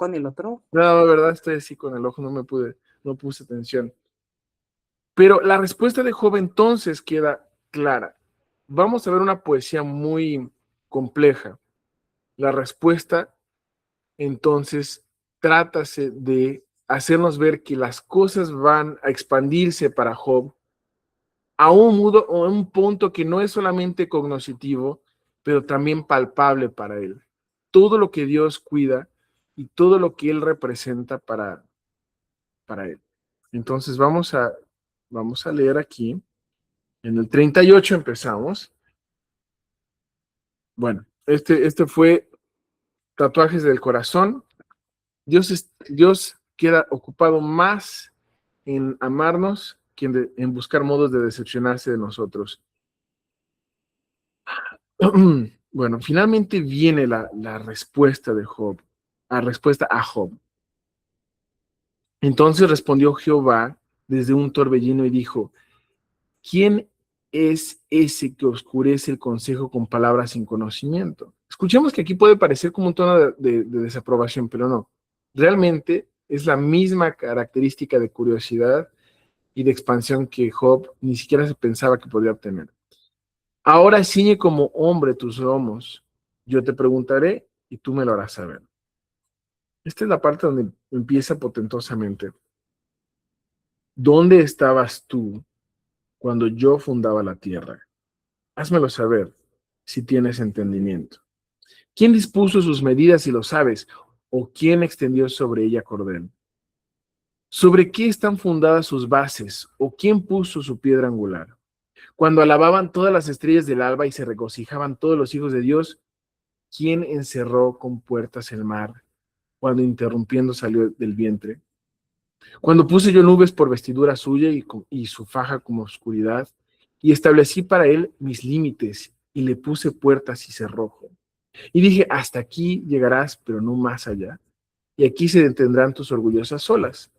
con el otro. No, la verdad estoy así con el ojo, no puse atención. Pero la respuesta de Job entonces queda clara. Vamos a ver una poesía muy compleja. La respuesta entonces trátase de hacernos ver que las cosas van a expandirse para Job a un punto que no es solamente cognoscitivo, pero también palpable para él. Todo lo que Dios cuida y todo lo que Él representa para él. Entonces vamos a leer aquí. En el 38 empezamos. Bueno, este fue Tatuajes del Corazón. Dios queda ocupado más en amarnos que en buscar modos de decepcionarse de nosotros. Bueno, finalmente viene la respuesta de Job, la respuesta a Job. Entonces respondió Jehová desde un torbellino y dijo: ¿Quién es ese que oscurece el consejo con palabras sin conocimiento? Escuchemos que aquí puede parecer como un tono de desaprobación, pero no. Realmente es la misma característica de curiosidad y de expansión que Job ni siquiera se pensaba que podía obtener. Ahora ciñe como hombre tus lomos. Yo te preguntaré y tú me lo harás saber. Esta es la parte donde empieza potentosamente. ¿Dónde estabas tú cuando yo fundaba la tierra? Házmelo saber si tienes entendimiento. ¿Quién dispuso sus medidas si lo sabes? ¿O quién extendió sobre ella cordel? ¿Sobre qué están fundadas sus bases? ¿O quién puso su piedra angular? Cuando alababan todas las estrellas del alba y se regocijaban todos los hijos de Dios, ¿quién encerró con puertas el mar cuando interrumpiendo salió del vientre? Cuando puse yo nubes por vestidura suya y su faja como oscuridad, y establecí para él mis límites y le puse puertas y cerrojo. Y dije: hasta aquí llegarás, pero no más allá. Y aquí se detendrán tus orgullosas olas.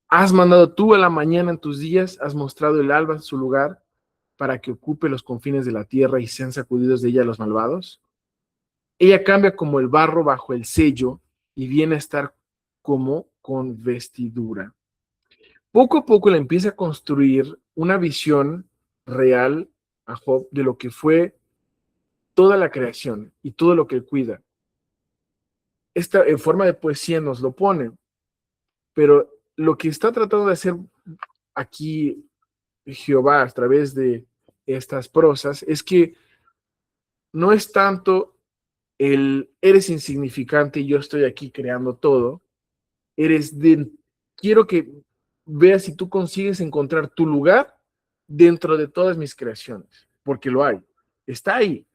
Has mandado tú a la mañana en tus días, has mostrado el alba en su lugar para que ocupe los confines de la tierra y sean sacudidos de ella los malvados. Ella cambia como el barro bajo el sello y viene a estar como con vestidura. Poco a poco le empieza a construir una visión real a Job de lo que fue toda la creación y todo lo que él cuida. Esta en forma de poesía nos lo pone, pero lo que está tratando de hacer aquí Jehová a través de estas prosas es que no es tanto el eres insignificante y yo estoy aquí creando todo, quiero que veas si tú consigues encontrar tu lugar dentro de todas mis creaciones, porque lo hay, está ahí.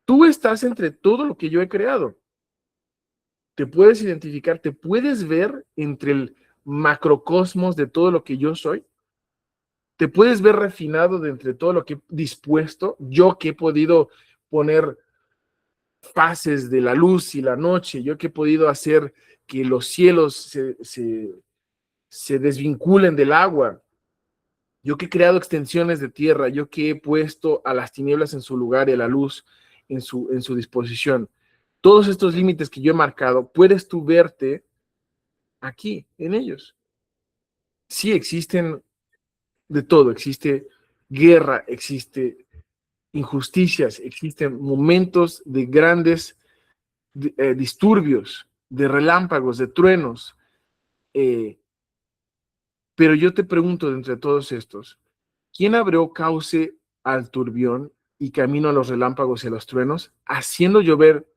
Tú estás entre todo lo que yo he creado. Te puedes identificar, te puedes ver entre el macrocosmos de todo lo que yo soy. Te puedes ver refinado de entre todo lo que he dispuesto, yo que he podido poner fases de la luz y la noche, yo que he podido hacer que los cielos se desvinculen del agua, yo que he creado extensiones de tierra, yo que he puesto a las tinieblas en su lugar y a la luz en su disposición. Todos estos límites que yo he marcado, puedes tú verte aquí, en ellos. Sí, existen de todo, existe guerra, existe injusticias, existen momentos de grandes disturbios, de relámpagos, de truenos. Pero yo te pregunto, de entre todos estos, ¿quién abrió cauce al turbión y camino a los relámpagos y a los truenos, haciendo llover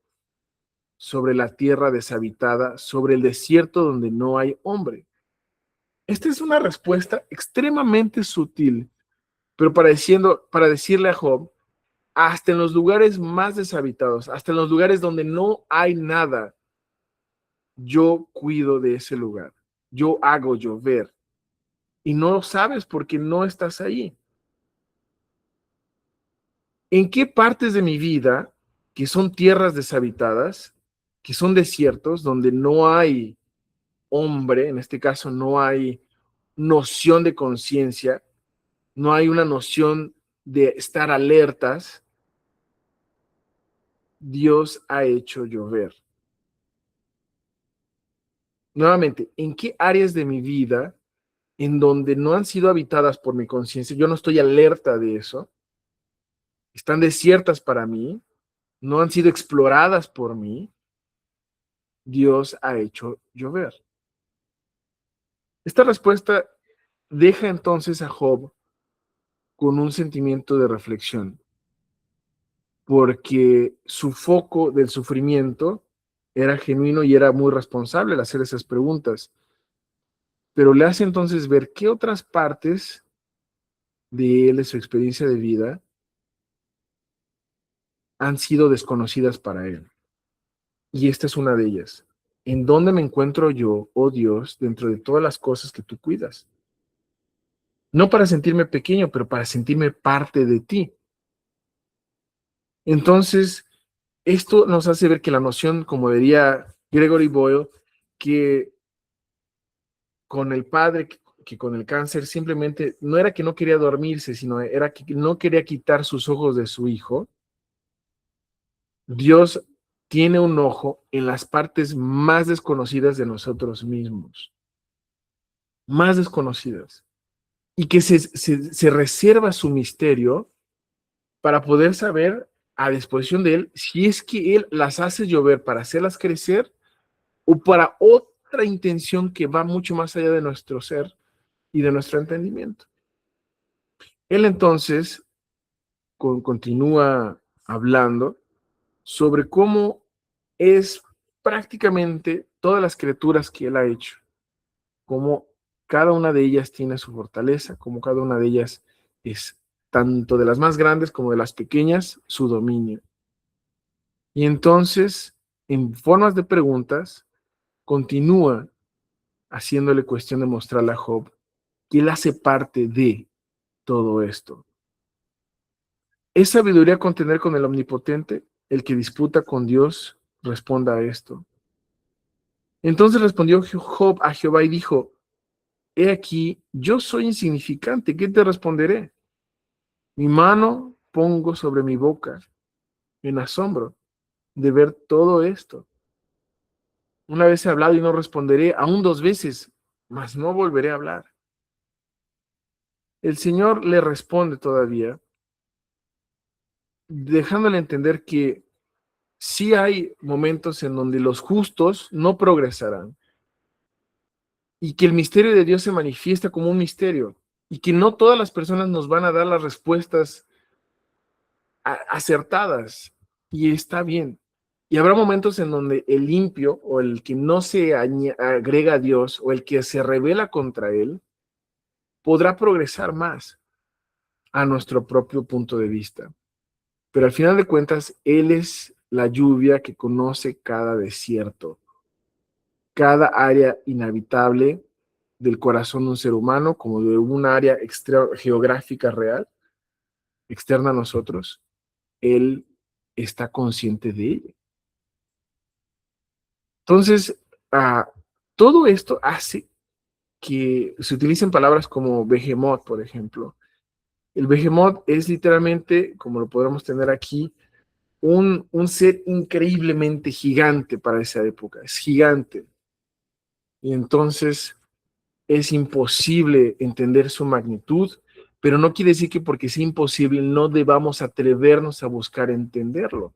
sobre la tierra deshabitada, sobre el desierto donde no hay hombre? Esta es una respuesta extremadamente sutil, pero para decirle a Job, hasta en los lugares más deshabitados, hasta en los lugares donde no hay nada, yo cuido de ese lugar, yo hago llover, y no lo sabes porque no estás ahí. ¿En qué partes de mi vida, que son tierras deshabitadas, que son desiertos, donde no hay hombre, en este caso no hay noción de conciencia, no hay una noción de estar alertas, Dios ha hecho llover? nuevamente, ¿en qué áreas de mi vida en donde no han sido habitadas por mi conciencia, yo no estoy alerta de eso, están desiertas para mí, no han sido exploradas por mí, Dios ha hecho llover? Esta respuesta deja entonces a Job con un sentimiento de reflexión, porque su foco del sufrimiento era genuino y era muy responsable al hacer esas preguntas, pero le hace entonces ver qué otras partes de él, de su experiencia de vida, han sido desconocidas para él. Y esta es una de ellas. ¿En dónde me encuentro yo, oh Dios, dentro de todas las cosas que tú cuidas? No para sentirme pequeño, pero para sentirme parte de ti. Entonces, esto nos hace ver que la noción, como diría Gregory Boyle, que con el padre, que con el cáncer, simplemente no era que no quería dormirse, sino era que no quería quitar sus ojos de su hijo. Dios tiene un ojo en las partes más desconocidas de nosotros mismos, más desconocidas, y que se reserva su misterio para poder saber a disposición de él si es que él las hace llover para hacerlas crecer o para otra intención que va mucho más allá de nuestro ser y de nuestro entendimiento. Él entonces continúa hablando sobre cómo es prácticamente todas las criaturas que él ha hecho, cómo cada una de ellas tiene su fortaleza, cómo cada una de ellas es, tanto de las más grandes como de las pequeñas, su dominio. Y entonces, en formas de preguntas, continúa haciéndole cuestión de mostrarle a Job que él hace parte de todo esto. ¿Es sabiduría contender con el omnipotente? El que disputa con Dios responda a esto. Entonces respondió Job a Jehová y dijo: he aquí, yo soy insignificante, ¿qué te responderé? Mi mano pongo sobre mi boca, en asombro de ver todo esto. Una vez he hablado y no responderé, aún 2 veces, mas no volveré a hablar. El Señor le responde todavía, dejándole entender que sí hay momentos en donde los justos no progresarán y que el misterio de Dios se manifiesta como un misterio y que no todas las personas nos van a dar las respuestas acertadas, y está bien. Y habrá momentos en donde el limpio o el que no se agrega a Dios o el que se rebela contra él podrá progresar más a nuestro propio punto de vista. Pero al final de cuentas, Él es la lluvia que conoce cada desierto, cada área inhabitable del corazón de un ser humano, como de un área geográfica real, externa a nosotros. Él está consciente de ella. Entonces, todo esto hace que se utilicen palabras como behemoth, por ejemplo. El behemoth es literalmente, como lo podemos tener aquí, un ser increíblemente gigante para esa época. Es gigante. Y entonces es imposible entender su magnitud, pero no quiere decir que porque sea imposible no debamos atrevernos a buscar entenderlo,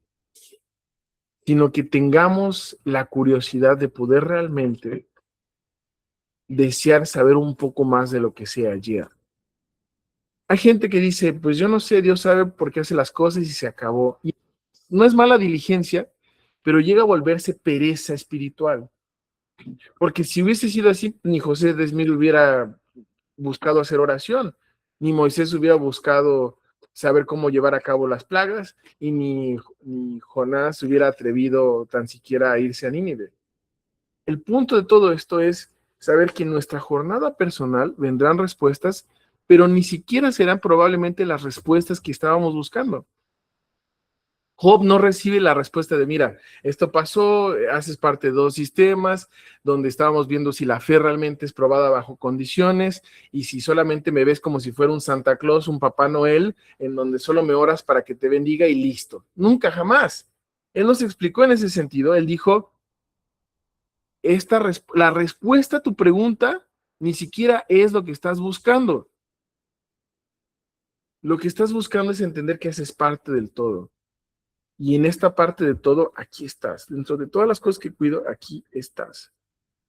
sino que tengamos la curiosidad de poder realmente desear saber un poco más de lo que sea ayer. Hay gente que dice, pues yo no sé, Dios sabe por qué hace las cosas y se acabó. Y no es mala diligencia, pero llega a volverse pereza espiritual. Porque si hubiese sido así, ni José de Smith hubiera buscado hacer oración, ni Moisés hubiera buscado saber cómo llevar a cabo las plagas, y ni Jonás hubiera atrevido tan siquiera a irse a Nínive. El punto de todo esto es saber que en nuestra jornada personal vendrán respuestas, pero ni siquiera serán probablemente las respuestas que estábamos buscando. Job no recibe la respuesta de, mira, esto pasó, haces parte de 2 sistemas, donde estábamos viendo si la fe realmente es probada bajo condiciones, y si solamente me ves como si fuera un Santa Claus, un Papá Noel, en donde solo me oras para que te bendiga y listo. Nunca, jamás. Él nos explicó en ese sentido. Él dijo, la respuesta a tu pregunta ni siquiera es lo que estás buscando. Lo que estás buscando es entender que haces parte del todo. Y en esta parte de todo, aquí estás. Dentro de todas las cosas que cuido, aquí estás.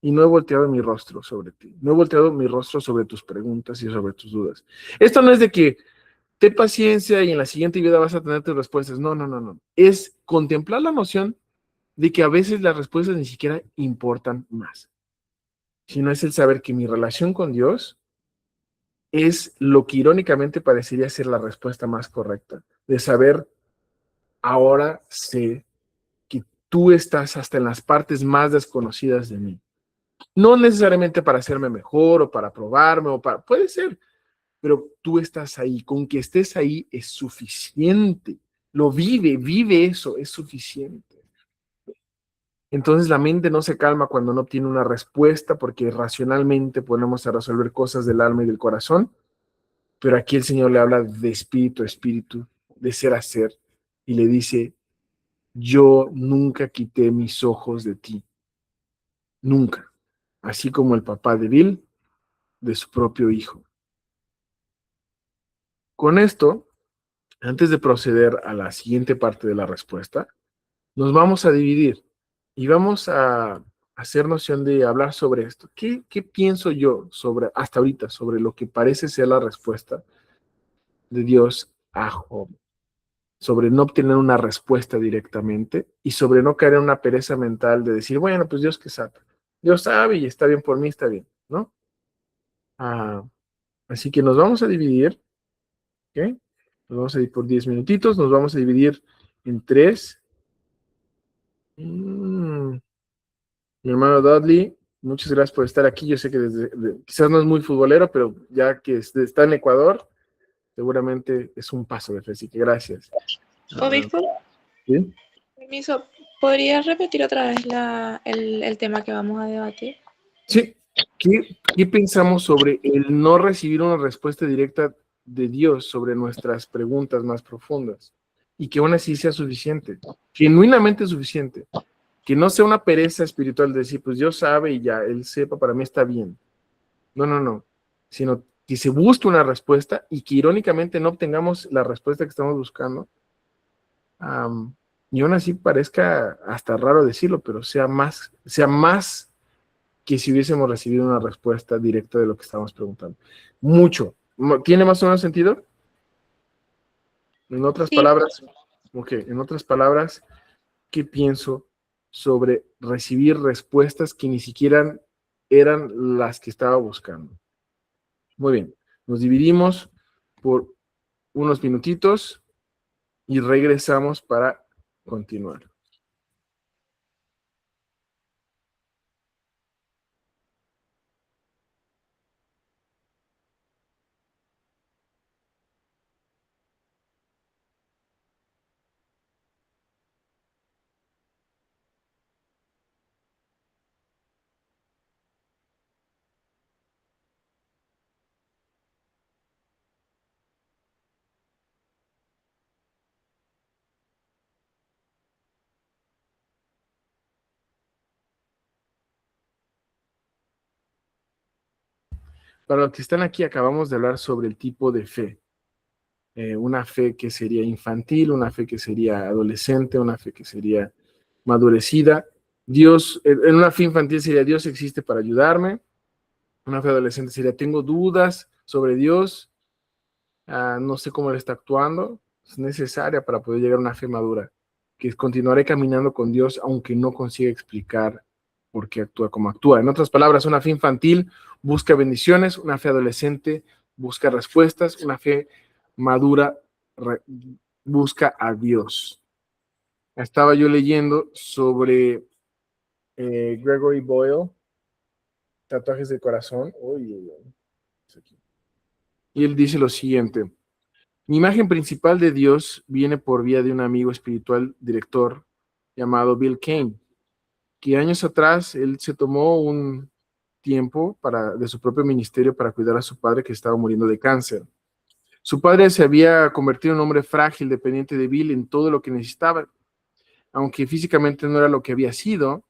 Y no he volteado mi rostro sobre ti. No he volteado mi rostro sobre tus preguntas y sobre tus dudas. Esto no es de que ten paciencia y en la siguiente vida vas a tener tus respuestas. No, no, no, no. Es contemplar la noción de que a veces las respuestas ni siquiera importan más, sino es el saber que mi relación con Dios es lo que irónicamente parecería ser la respuesta más correcta, de saber, ahora sé que tú estás hasta en las partes más desconocidas de mí. No necesariamente para hacerme mejor o para probarme o para, puede ser, pero tú estás ahí, con que estés ahí es suficiente. Lo vive eso, es suficiente. Entonces la mente no se calma cuando no obtiene una respuesta porque racionalmente ponemos a resolver cosas del alma y del corazón, pero aquí el Señor le habla de espíritu a espíritu, de ser a ser, y le dice, yo nunca quité mis ojos de ti, nunca, así como el papá de Bill de su propio hijo. Con esto, antes de proceder a la siguiente parte de la respuesta, nos vamos a dividir y vamos a hacer noción de hablar sobre esto. ¿Qué pienso yo sobre, hasta ahorita, sobre lo que parece ser la respuesta de Dios a Job? Sobre no obtener una respuesta directamente y sobre no caer en una pereza mental de decir, bueno, pues Dios que sabe. Dios sabe y está bien por mí, está bien, ¿no? Así que nos vamos a dividir, ¿ok? Nos vamos a ir por 10 minutitos, nos vamos a dividir en tres. Mi hermano Dudley, muchas gracias por estar aquí. Yo sé que quizás no es muy futbolero, pero ya que está en Ecuador, seguramente es un paso de fe, así que gracias. Obispo, ¿Sí? permiso, ¿podrías repetir otra vez el tema que vamos a debatir? Sí. ¿Qué pensamos sobre el no recibir una respuesta directa de Dios sobre nuestras preguntas más profundas? Y que aún así sea suficiente, genuinamente suficiente. Que no sea una pereza espiritual de decir, pues Dios sabe y ya, Él sepa, para mí está bien. No, no, no. Sino que se busque una respuesta y que irónicamente no obtengamos la respuesta que estamos buscando. Y aún así parezca hasta raro decirlo, pero sea más que si hubiésemos recibido una respuesta directa de lo que estamos preguntando. Mucho. ¿Tiene más o menos sentido? En otras Sí, palabras, en otras palabras, ¿qué pienso sobre recibir respuestas que ni siquiera eran las que estaba buscando? Muy bien, nos dividimos por unos minutitos y regresamos para continuar. Para los que están aquí, acabamos de hablar sobre el tipo de fe. Una fe que sería infantil, una fe que sería adolescente, una fe que sería madurecida. Dios, en una fe infantil sería Dios existe para ayudarme. Una fe adolescente sería tengo dudas sobre Dios, no sé cómo Él está actuando. Es necesaria para poder llegar a una fe madura, que continuaré caminando con Dios aunque no consiga explicar por qué actúa como actúa. En otras palabras, una fe infantil busca bendiciones, una fe adolescente busca respuestas, una fe madura busca a Dios. Estaba yo leyendo sobre Gregory Boyle, tatuajes de corazón. Uy, uy, uy. Y él dice lo siguiente: mi imagen principal de Dios viene por vía de un amigo espiritual director llamado Bill Kane, que años atrás él se tomó un tiempo de su propio ministerio para cuidar a su padre que estaba muriendo de cáncer. Su padre se había convertido en un hombre frágil, dependiente de Bill en todo lo que necesitaba. Aunque físicamente no era lo que había sido,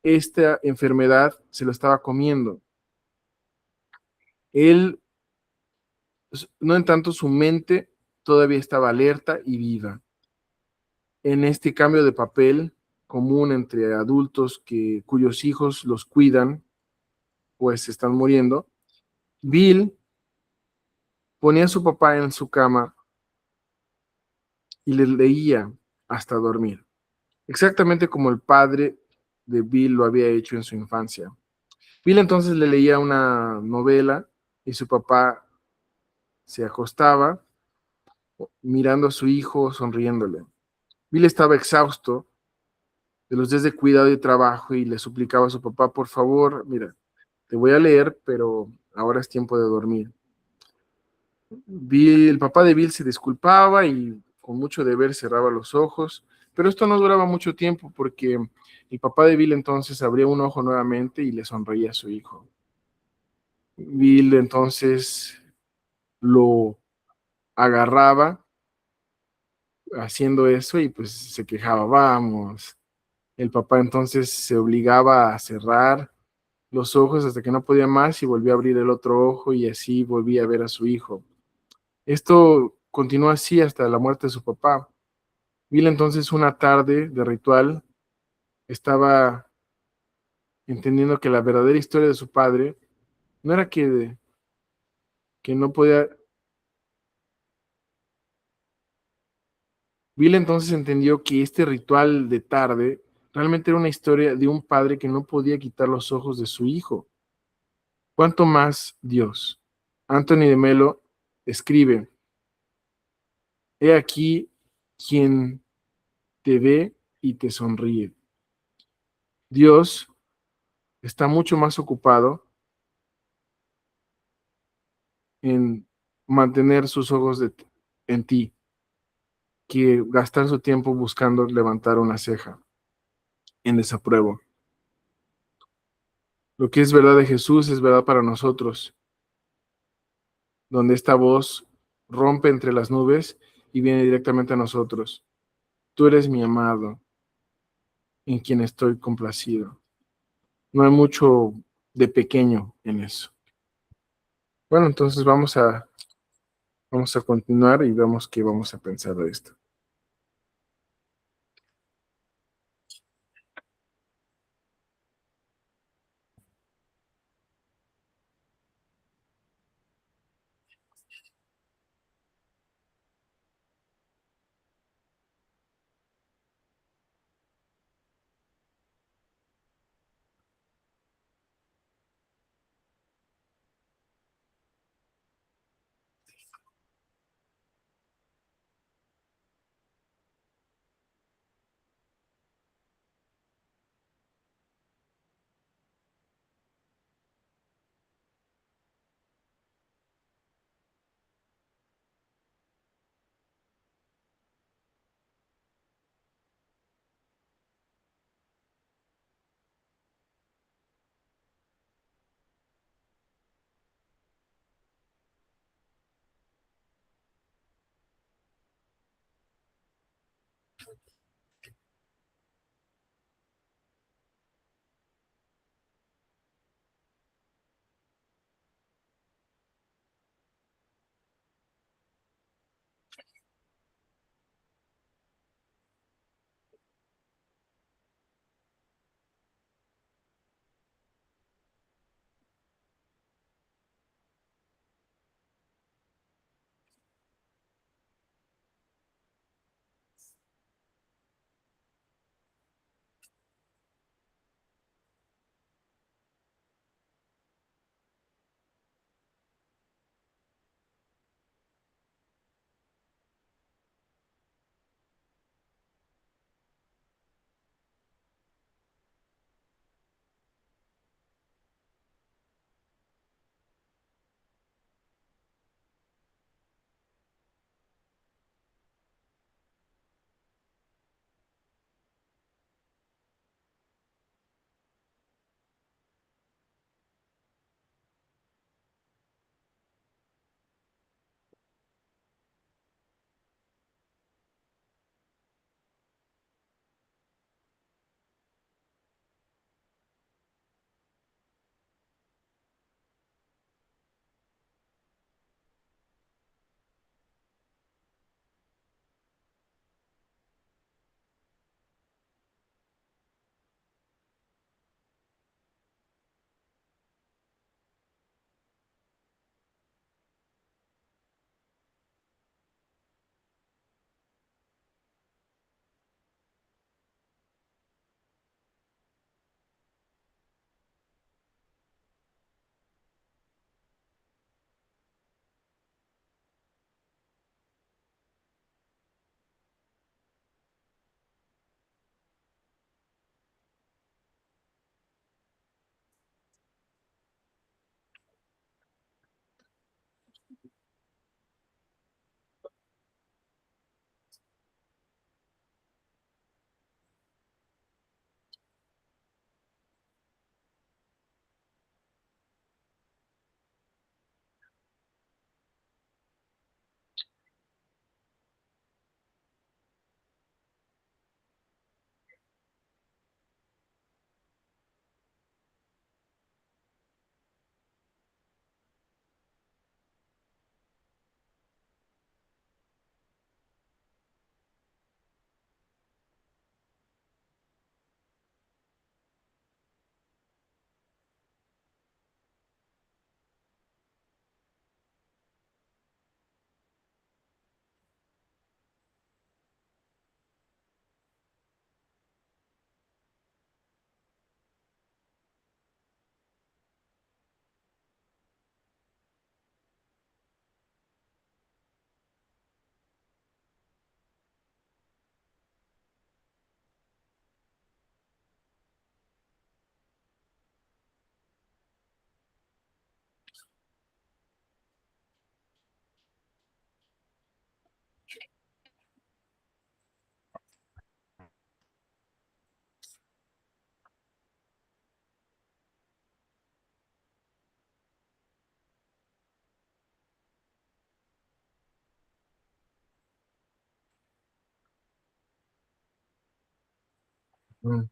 esta enfermedad se lo estaba comiendo. Él, no en tanto su mente, todavía estaba alerta y viva. En este cambio de papel común entre adultos cuyos hijos los cuidan, pues están muriendo, Bill ponía a su papá en su cama y le leía hasta dormir, exactamente como el padre de Bill lo había hecho en su infancia. Bill entonces le leía una novela y su papá se acostaba mirando a su hijo, sonriéndole. Bill estaba exhausto de los días de cuidado y trabajo y le suplicaba a su papá, por favor, mira, te voy a leer, pero ahora es tiempo de dormir. El papá de Bill se disculpaba y con mucho deber cerraba los ojos, pero esto no duraba mucho tiempo porque el papá de Bill entonces abría un ojo nuevamente y le sonreía a su hijo. Bill entonces lo agarraba haciendo eso y pues se quejaba, vamos. El papá entonces se obligaba a cerrar los ojos hasta que no podía más y volvió a abrir el otro ojo y así volvía a ver a su hijo. Esto continuó así hasta la muerte de su papá. Bill entonces una tarde de ritual estaba entendiendo que la verdadera historia de su padre no era que no podía. Bill entonces entendió que este ritual de tarde realmente era una historia de un padre que no podía quitar los ojos de su hijo. ¿Cuánto más Dios? Anthony de Melo escribe, he aquí quien te ve y te sonríe. Dios está mucho más ocupado en mantener sus ojos en ti que gastar su tiempo buscando levantar una ceja en desapruebo. Lo que es verdad de Jesús es verdad para nosotros, donde esta voz rompe entre las nubes y viene directamente a nosotros. Tú eres mi amado, en quien estoy complacido. No hay mucho de pequeño en eso. Bueno, entonces vamos a continuar y vemos qué vamos a pensar de esto. Mm.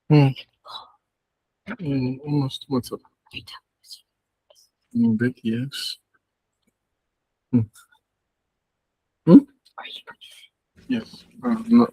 Mm. What's up? Bed, yes. Mm. Hmm? Yes. Not.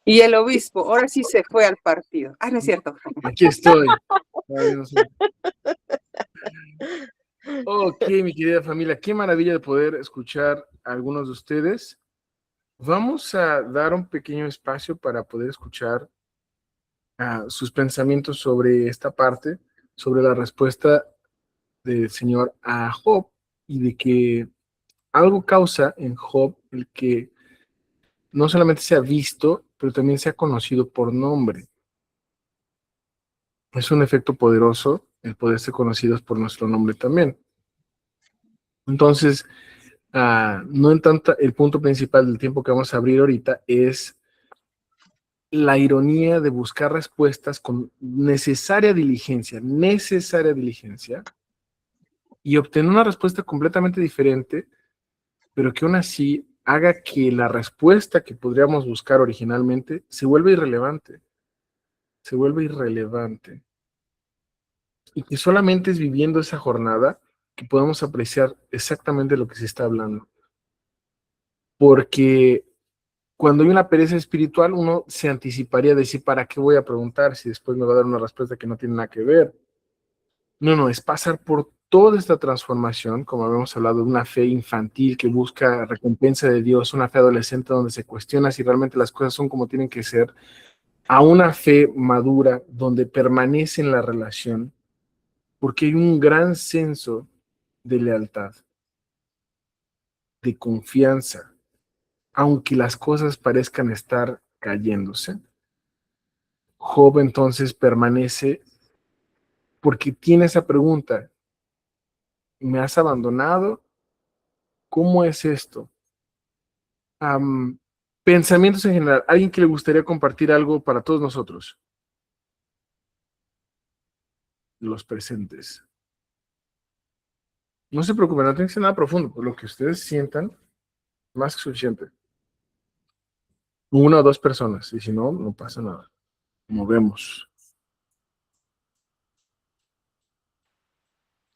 Y el obispo, ahora sí se fue al partido. Ah, no es cierto. Aquí estoy. Ay, no sé. Ok, mi querida familia, qué maravilla de poder escuchar a algunos de ustedes. Vamos a dar un pequeño espacio para poder escuchar sus pensamientos sobre esta parte, sobre la respuesta del Señor a Job y de que algo causa en Job el que no solamente se ha visto, pero también se ha conocido por nombre. Es un efecto poderoso el poder ser conocidos por nuestro nombre también. Entonces, no en tanto, el punto principal del tiempo que vamos a abrir ahorita es la ironía de buscar respuestas con necesaria diligencia, y obtener una respuesta completamente diferente, pero que aún así haga que la respuesta que podríamos buscar originalmente se vuelva irrelevante, y que solamente es viviendo esa jornada que podemos apreciar exactamente lo que se está hablando. Porque cuando hay una pereza espiritual, uno se anticiparía a decir, ¿para qué voy a preguntar si después me va a dar una respuesta que no tiene nada que ver? No, es pasar por toda esta transformación, como habíamos hablado, de una fe infantil que busca recompensa de Dios, una fe adolescente donde se cuestiona si realmente las cosas son como tienen que ser, a una fe madura donde permanece en la relación, porque hay un gran senso de lealtad, de confianza, aunque las cosas parezcan estar cayéndose. Job entonces permanece porque tiene esa pregunta: ¿me has abandonado? ¿Cómo es esto? Am, Pensamientos en general. ¿Alguien que le gustaría compartir algo para todos nosotros? Los presentes. No se preocupen, no tiene que ser nada profundo, por lo que ustedes sientan, más que suficiente. Una o dos personas, y si no, no pasa nada. Movemos.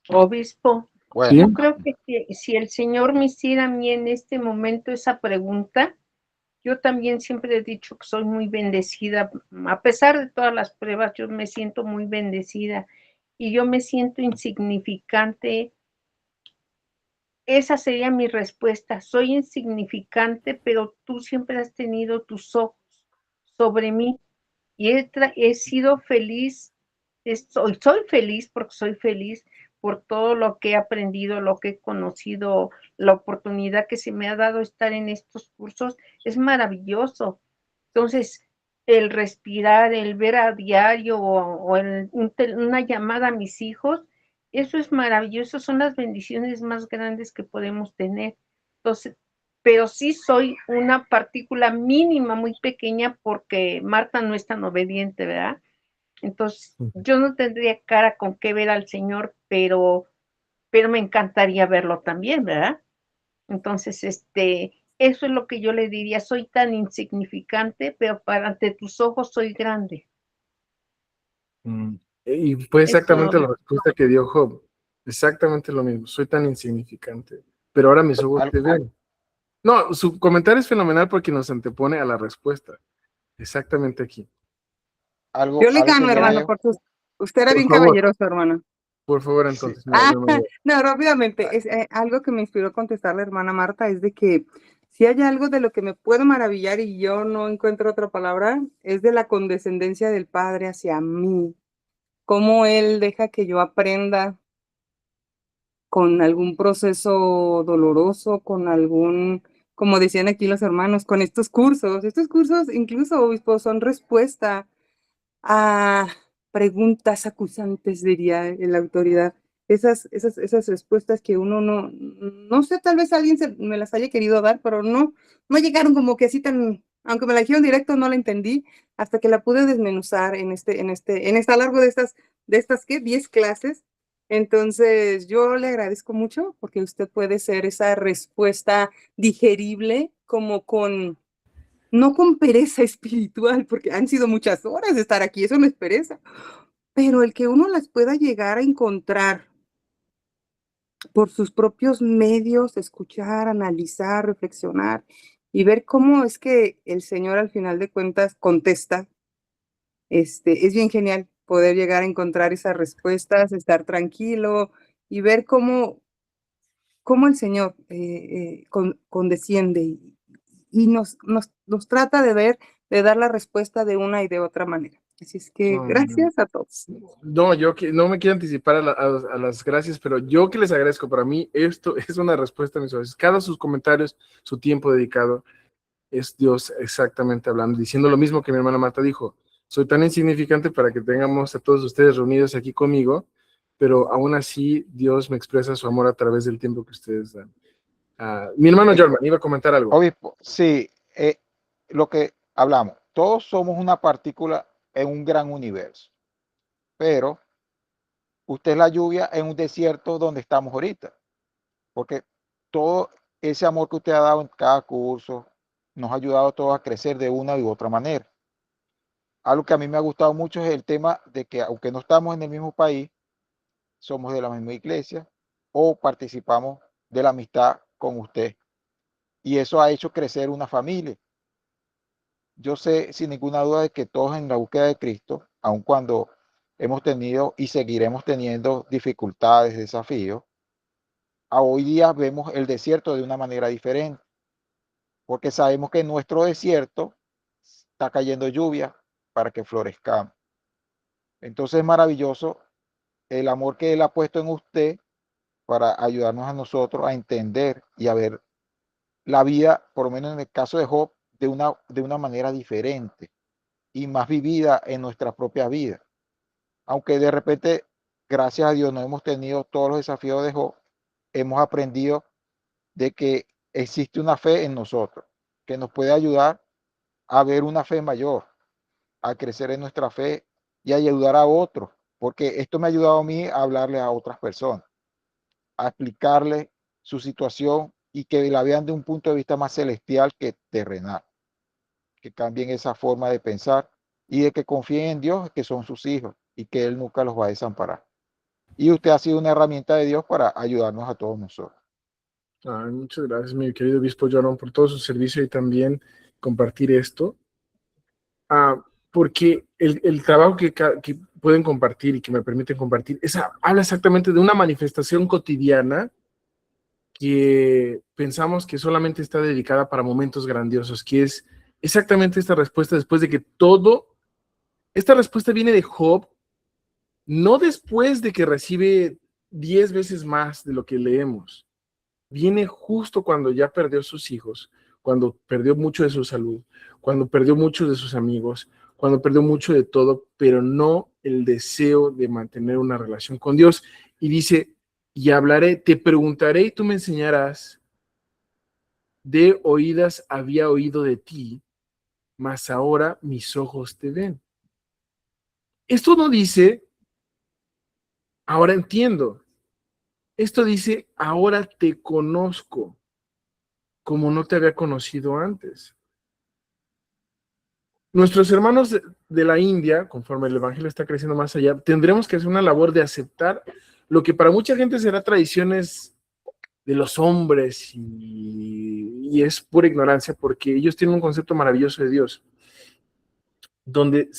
Obispo, ¿Sí? yo creo que si el Señor me hiciera a mí en este momento esa pregunta, yo también siempre he dicho que soy muy bendecida. A pesar de todas las pruebas, yo me siento muy bendecida y yo me siento insignificante. Esa sería mi respuesta. Soy insignificante, pero tú siempre has tenido tus ojos sobre mí y he sido feliz. Soy feliz porque soy feliz por todo lo que he aprendido, lo que he conocido, la oportunidad que se me ha dado estar en estos cursos. Es maravilloso. Entonces, el respirar, el ver a diario o una llamada a mis hijos, eso es maravilloso, son las bendiciones más grandes que podemos tener. Entonces, pero sí soy una partícula mínima, muy pequeña, porque Marta no es tan obediente, ¿verdad? Entonces, yo no tendría cara con qué ver al Señor, pero me encantaría verlo también, ¿verdad? Entonces, eso es lo que yo le diría, soy tan insignificante, pero ante tus ojos soy grande. Mm, Y fue exactamente la respuesta que dio Job. Exactamente lo mismo. Soy tan insignificante, pero ahora mis ojos te ven. No, su comentario es fenomenal porque nos antepone a la respuesta. Exactamente aquí. Yo le gano, hermano, Diario. porque usted era Por bien favor, caballeroso, hermano. por favor, entonces. No, rápidamente, es algo que me inspiró a contestar la hermana Marta, es de que si hay algo de lo que me puedo maravillar y yo no encuentro otra palabra, es de la condescendencia del Padre hacia mí, cómo Él deja que yo aprenda con algún proceso doloroso, con algún, como decían aquí los hermanos, con estos cursos incluso, obispo, son respuesta a preguntas acusantes, diría la autoridad. Esas respuestas que uno no sé, tal vez alguien me las haya querido dar, pero no llegaron como que así tan, aunque me la dijeron directo, no la entendí, hasta que la pude desmenuzar en esta largo de estas, ¿qué? 10 clases. Entonces, yo le agradezco mucho porque usted puede ser esa respuesta digerible, como no con pereza espiritual, porque han sido muchas horas de estar aquí, eso no es pereza, pero el que uno las pueda llegar a encontrar por sus propios medios, escuchar, analizar, reflexionar y ver cómo es que el Señor al final de cuentas contesta, es bien genial. poder llegar a encontrar esas respuestas, estar tranquilo y ver cómo el Señor condesciende y nos trata de ver, de dar la respuesta de una y de otra manera. Así es que gracias a todos. No, no me quiero anticipar a las gracias, pero yo que les agradezco. Para mí esto es una respuesta a mis ojos. Cada sus comentarios, su tiempo dedicado, es Dios exactamente hablando, diciendo lo mismo que mi hermana Marta dijo. Soy tan insignificante para que tengamos a todos ustedes reunidos aquí conmigo, pero aún así Dios me expresa su amor a través del tiempo que ustedes dan. Mi hermano Jorman iba a comentar algo. Obispo, sí, lo que hablamos, todos somos una partícula en un gran universo, pero usted es la lluvia en un desierto donde estamos ahorita, porque todo ese amor que usted ha dado en cada curso nos ha ayudado a todos a crecer de una u otra manera. Algo que a mí me ha gustado mucho es el tema de que aunque no estamos en el mismo país, somos de la misma iglesia o participamos de la amistad con usted. Y eso ha hecho crecer una familia. Yo sé sin ninguna duda de que todos en la búsqueda de Cristo, aun cuando hemos tenido y seguiremos teniendo dificultades, desafíos, a hoy día vemos el desierto de una manera diferente, porque sabemos que en nuestro desierto está cayendo lluvia para que florezcamos. Entonces es maravilloso el amor que Él ha puesto en usted para ayudarnos a nosotros a entender y a ver la vida, por lo menos en el caso de Job, de una manera diferente y más vivida en nuestra propia vida. Aunque de repente, gracias a Dios, no hemos tenido todos los desafíos de Job, hemos aprendido de que existe una fe en nosotros, que nos puede ayudar a ver una fe mayor, a crecer en nuestra fe y a ayudar a otros, porque esto me ha ayudado a mí a hablarle a otras personas, a explicarles su situación y que la vean de un punto de vista más celestial que terrenal, que cambien esa forma de pensar y de que confíen en Dios, que son sus hijos y que Él nunca los va a desamparar. Y usted ha sido una herramienta de Dios para ayudarnos a todos nosotros. Muchas gracias, mi querido obispo Jorman, por todo su servicio y también compartir esto. Porque el trabajo que pueden compartir y que me permiten compartir, habla exactamente de una manifestación cotidiana que pensamos que solamente está dedicada para momentos grandiosos, que es exactamente esta respuesta después de que esta respuesta viene de Job, no después de que recibe 10 veces más de lo que leemos, viene justo cuando ya perdió sus hijos, cuando perdió mucho de su salud, cuando perdió mucho de sus amigos, cuando perdió mucho de todo, pero no el deseo de mantener una relación con Dios. Y dice, y hablaré, te preguntaré y tú me enseñarás, de oídas había oído de ti, mas ahora mis ojos te ven. Esto no dice, ahora entiendo. Esto dice, ahora te conozco, como no te había conocido antes. Nuestros hermanos de la India, conforme el evangelio está creciendo más allá, tendremos que hacer una labor de aceptar lo que para mucha gente será tradiciones de los hombres y es pura ignorancia, porque ellos tienen un concepto maravilloso de Dios, donde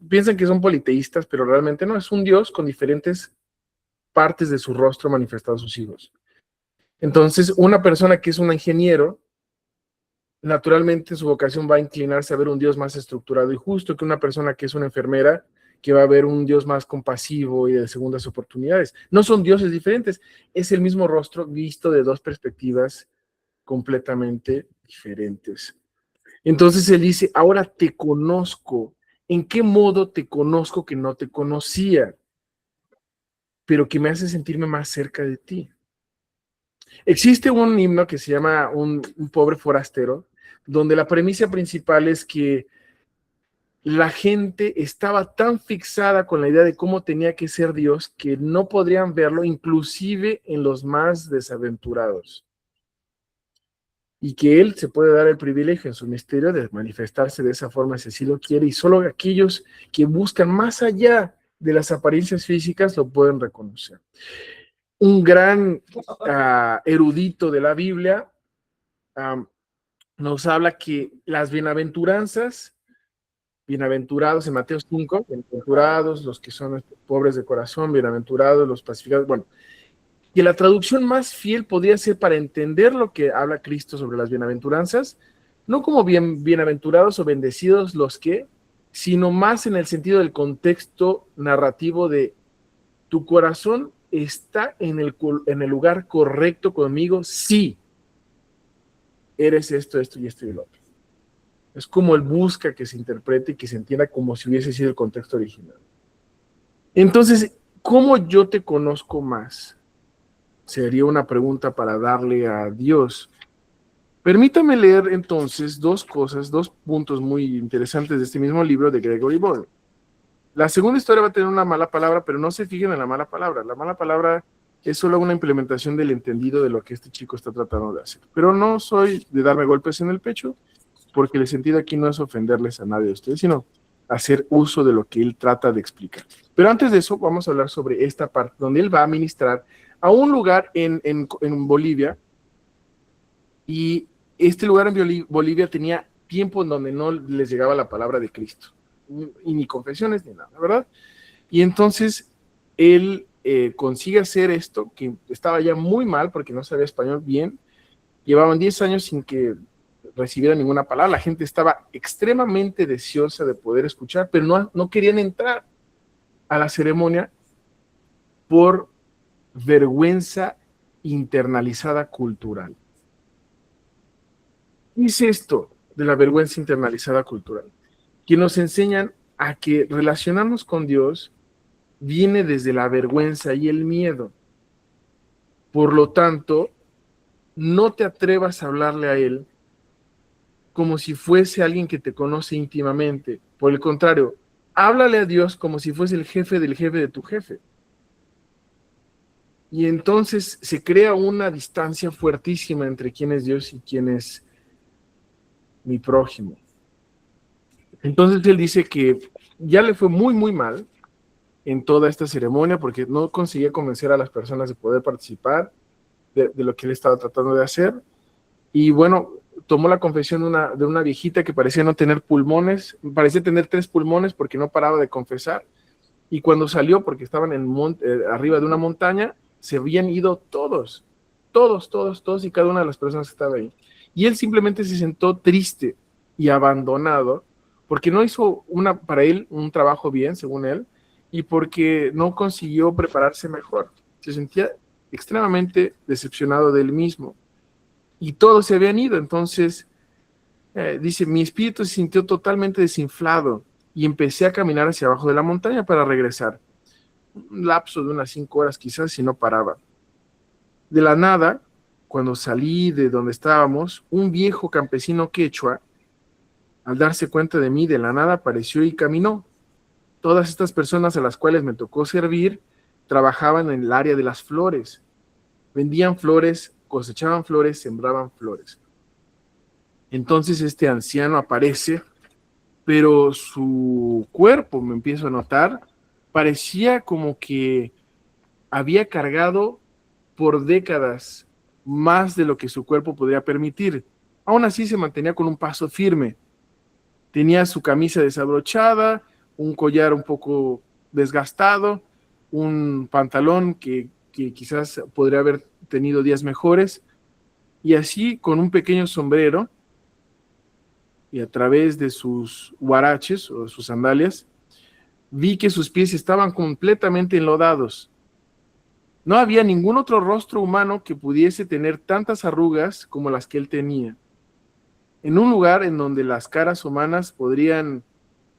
piensan que son politeístas, pero realmente no, es un Dios con diferentes partes de su rostro manifestado a sus hijos. Entonces, una persona que es un ingeniero, naturalmente su vocación va a inclinarse a ver un Dios más estructurado y justo que una persona que es una enfermera, que va a ver un Dios más compasivo y de segundas oportunidades. No son dioses diferentes, es el mismo rostro visto de dos perspectivas completamente diferentes. Entonces él dice, ahora te conozco. ¿En qué modo te conozco que no te conocía, pero que me hace sentirme más cerca de ti? Existe un himno que se llama un pobre forastero, donde la premisa principal es que la gente estaba tan fixada con la idea de cómo tenía que ser Dios que no podrían verlo, inclusive en los más desaventurados. Y que Él se puede dar el privilegio en su misterio de manifestarse de esa forma si así lo quiere, y solo aquellos que buscan más allá de las apariencias físicas lo pueden reconocer. Un gran erudito de la Biblia nos habla que las bienaventuranzas bienaventurados en Mateo 5, bienaventurados los que son pobres de corazón, bienaventurados los pacificados. Bueno, y la traducción más fiel podría ser para entender lo que habla Cristo sobre las bienaventuranzas, no como bienaventurados o bendecidos los que, sino más en el sentido del contexto narrativo de tu corazón está en el lugar correcto conmigo, sí, eres esto, esto y esto y lo otro. Es como él busca que se interprete y que se entienda como si hubiese sido el contexto original. Entonces, ¿cómo yo te conozco más? Sería una pregunta para darle a Dios. Permítame leer entonces dos puntos muy interesantes de este mismo libro de Gregory Boyle. La segunda historia va a tener una mala palabra, pero no se fijen en la mala palabra. La mala palabra es solo una implementación del entendido de lo que este chico está tratando de hacer. Pero no soy de darme golpes en el pecho, porque el sentido aquí no es ofenderles a nadie de ustedes, sino hacer uso de lo que él trata de explicar. Pero antes de eso, vamos a hablar sobre esta parte, donde él va a ministrar a un lugar en Bolivia, y este lugar en Bolivia tenía tiempo en donde no les llegaba la palabra de Cristo, y ni confesiones ni nada, ¿verdad? Y entonces él consigue hacer esto, que estaba ya muy mal porque no sabía español bien, llevaban 10 años sin que recibiera ninguna palabra, la gente estaba extremadamente deseosa de poder escuchar, pero no querían entrar a la ceremonia por vergüenza internalizada cultural. ¿Qué es esto de la vergüenza internalizada cultural? Que nos enseñan a que relacionarnos con Dios viene desde la vergüenza y el miedo. Por lo tanto, no te atrevas a hablarle a Él como si fuese alguien que te conoce íntimamente. Por el contrario, háblale a Dios como si fuese el jefe del jefe de tu jefe. Y entonces se crea una distancia fuertísima entre quién es Dios y quién es mi prójimo. Entonces él dice que ya le fue muy, muy mal en toda esta ceremonia porque no conseguía convencer a las personas de poder participar de lo que él estaba tratando de hacer. Y bueno, tomó la confesión de una viejita que parecía no tener pulmones, parecía tener 3 pulmones porque no paraba de confesar. Y cuando salió, porque estaban arriba de una montaña, se habían ido todos y cada una de las personas que estaba ahí. Y él simplemente se sentó triste y abandonado porque no hizo para él un trabajo bien, según él, y porque no consiguió prepararse mejor. Se sentía extremadamente decepcionado de él mismo. Y todos se habían ido, entonces dice, mi espíritu se sintió totalmente desinflado y empecé a caminar hacia abajo de la montaña para regresar. Un lapso de unas 5 horas quizás, si no paraba. De la nada, cuando salí de donde estábamos, un viejo campesino quechua, al darse cuenta de mí, de la nada apareció y caminó. Todas estas personas a las cuales me tocó servir trabajaban en el área de las flores. Vendían flores, cosechaban flores, sembraban flores. Entonces este anciano aparece, pero su cuerpo, me empiezo a notar, parecía como que había cargado por décadas más de lo que su cuerpo podría permitir. Aún así se mantenía con un paso firme. Tenía su camisa desabrochada, un collar un poco desgastado, un pantalón que quizás podría haber tenido días mejores, y así con un pequeño sombrero, y a través de sus huaraches o sus sandalias, vi que sus pies estaban completamente enlodados. No había ningún otro rostro humano que pudiese tener tantas arrugas como las que él tenía. En un lugar en donde las caras humanas podrían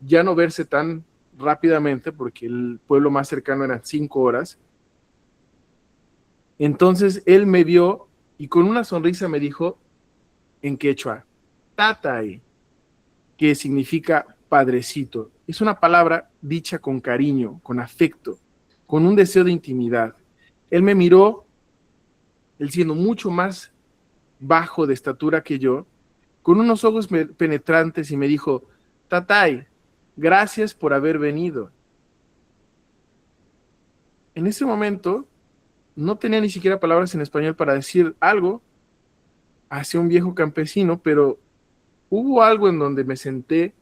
ya no verse tan rápidamente, porque el pueblo más cercano eran 5 horas. Entonces él me vio y con una sonrisa me dijo en quechua, Tatay, que significa padrecito. Es una palabra dicha con cariño, con afecto, con un deseo de intimidad. Él me miró, él siendo mucho más bajo de estatura que yo, con unos ojos penetrantes y me dijo, Tatay, gracias por haber venido. En ese momento no tenía ni siquiera palabras en español para decir algo hacia un viejo campesino, pero hubo algo en donde me senté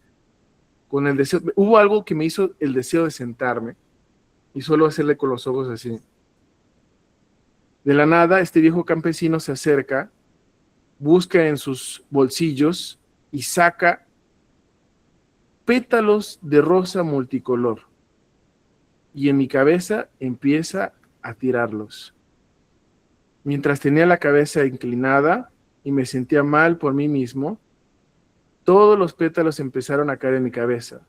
con el deseo, hubo algo que me hizo el deseo de sentarme y solo hacerle con los ojos así. De la nada, este viejo campesino se acerca, busca en sus bolsillos y saca pétalos de rosa multicolor. Y en mi cabeza empieza a tirarlos. Mientras tenía la cabeza inclinada y me sentía mal por mí mismo, todos los pétalos empezaron a caer en mi cabeza.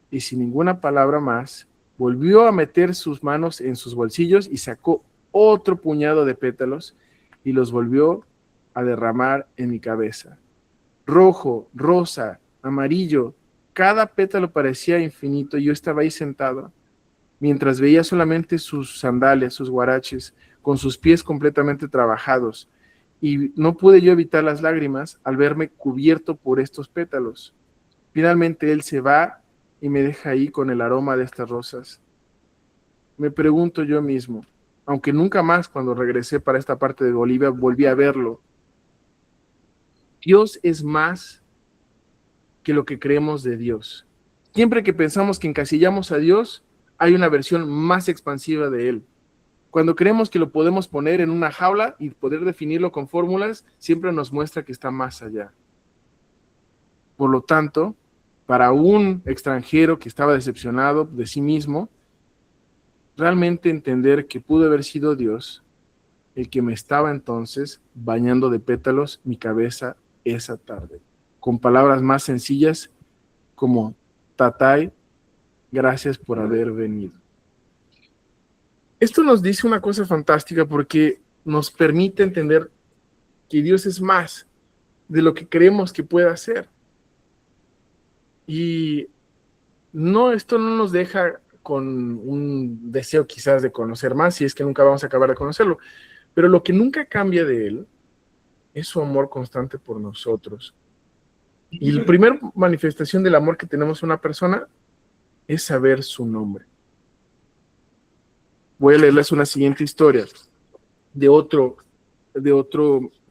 Y sin ninguna palabra más, volvió a meter sus manos en sus bolsillos y sacó otro puñado de pétalos y los volvió a derramar en mi cabeza. Rojo, rosa, amarillo, cada pétalo parecía infinito y yo estaba ahí sentado, mientras veía solamente sus sandalias, sus guaraches, con sus pies completamente trabajados, y no pude yo evitar las lágrimas al verme cubierto por estos pétalos. Finalmente él se va y me deja ahí con el aroma de estas rosas. Me pregunto yo mismo, aunque nunca más cuando regresé para esta parte de Bolivia volví a verlo, Dios es más que lo que creemos de Dios. Siempre que pensamos que encasillamos a Dios, hay una versión más expansiva de Él. Cuando creemos que lo podemos poner en una jaula y poder definirlo con fórmulas, siempre nos muestra que está más allá. Por lo tanto, para un extranjero que estaba decepcionado de sí mismo, realmente entender que pudo haber sido Dios el que me estaba entonces bañando de pétalos mi cabeza esa tarde, con palabras más sencillas como Tatay, gracias por haber venido. Esto nos dice una cosa fantástica porque nos permite entender que Dios es más de lo que creemos que puede hacer. Y no, esto no nos deja con un deseo quizás de conocer más, si es que nunca vamos a acabar de conocerlo, pero lo que nunca cambia de Él es su amor constante por nosotros. Y la primera manifestación del amor que tenemos a una persona es saber su nombre. Voy a leerles una siguiente historia de otro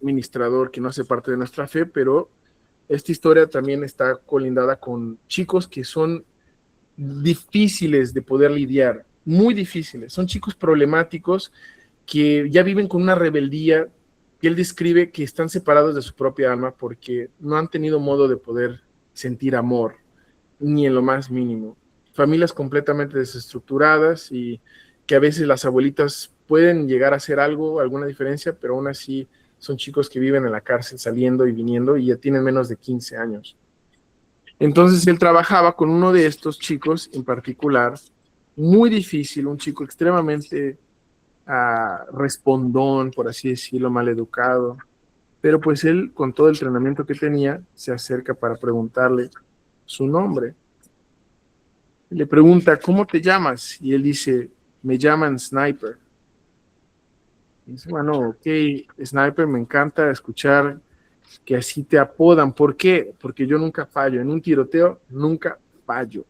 ministrador que no hace parte de nuestra fe, pero esta historia también está colindada con chicos que son difíciles de poder lidiar, muy difíciles. Son chicos problemáticos que ya viven con una rebeldía que él describe que están separados de su propia alma porque no han tenido modo de poder sentir amor, ni en lo más mínimo. Familias completamente desestructuradas y que a veces las abuelitas pueden llegar a hacer algo, alguna diferencia, pero aún así son chicos que viven en la cárcel saliendo y viniendo y ya tienen menos de 15 años. Entonces él trabajaba con uno de estos chicos en particular, muy difícil, un chico extremadamente respondón, por así decirlo, maleducado, pero pues él, con todo el entrenamiento que tenía, se acerca para preguntarle su nombre. Le pregunta, ¿cómo te llamas? Y él dice, me llaman Sniper. Y dice, bueno, ok, Sniper, me encanta escuchar que así te apodan. ¿Por qué? Porque yo nunca fallo. En un tiroteo, nunca fallo.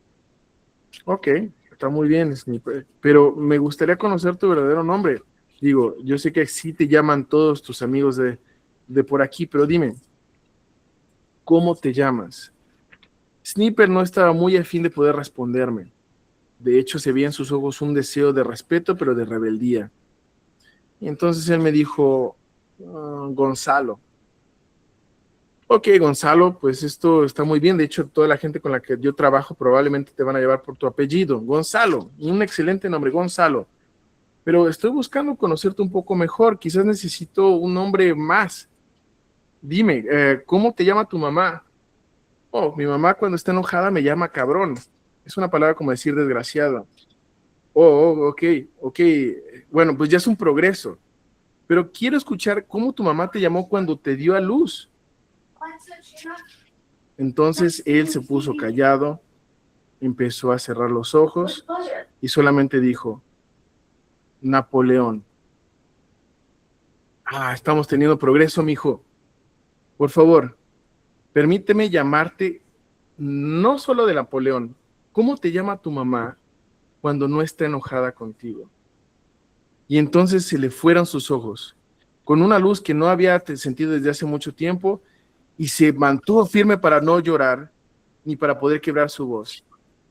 Ok, está muy bien, Sniper, pero me gustaría conocer tu verdadero nombre. Digo, yo sé que sí te llaman todos tus amigos de por aquí, pero dime, ¿cómo te llamas? Sniper no estaba muy a fin de poder responderme. De hecho, se veía en sus ojos un deseo de respeto, pero de rebeldía. Y entonces él me dijo, Gonzalo. Ok, Gonzalo, pues esto está muy bien. De hecho, toda la gente con la que yo trabajo probablemente te van a llevar por tu apellido. Gonzalo, un excelente nombre, Gonzalo. Pero estoy buscando conocerte un poco mejor. Quizás necesito un nombre más. Dime, ¿cómo te llama tu mamá? Oh, mi mamá cuando está enojada me llama cabrón. Es una palabra como decir desgraciado. Ok. Bueno, pues ya es un progreso. Pero quiero escuchar cómo tu mamá te llamó cuando te dio a luz. Entonces él se puso callado, empezó a cerrar los ojos y solamente dijo, Napoleón. Estamos teniendo progreso, mijo. Por favor, permíteme llamarte no solo de Napoleón. ¿Cómo te llama tu mamá cuando no está enojada contigo? Y entonces se le fueron sus ojos, con una luz que no había sentido desde hace mucho tiempo, y se mantuvo firme para no llorar, ni para poder quebrar su voz.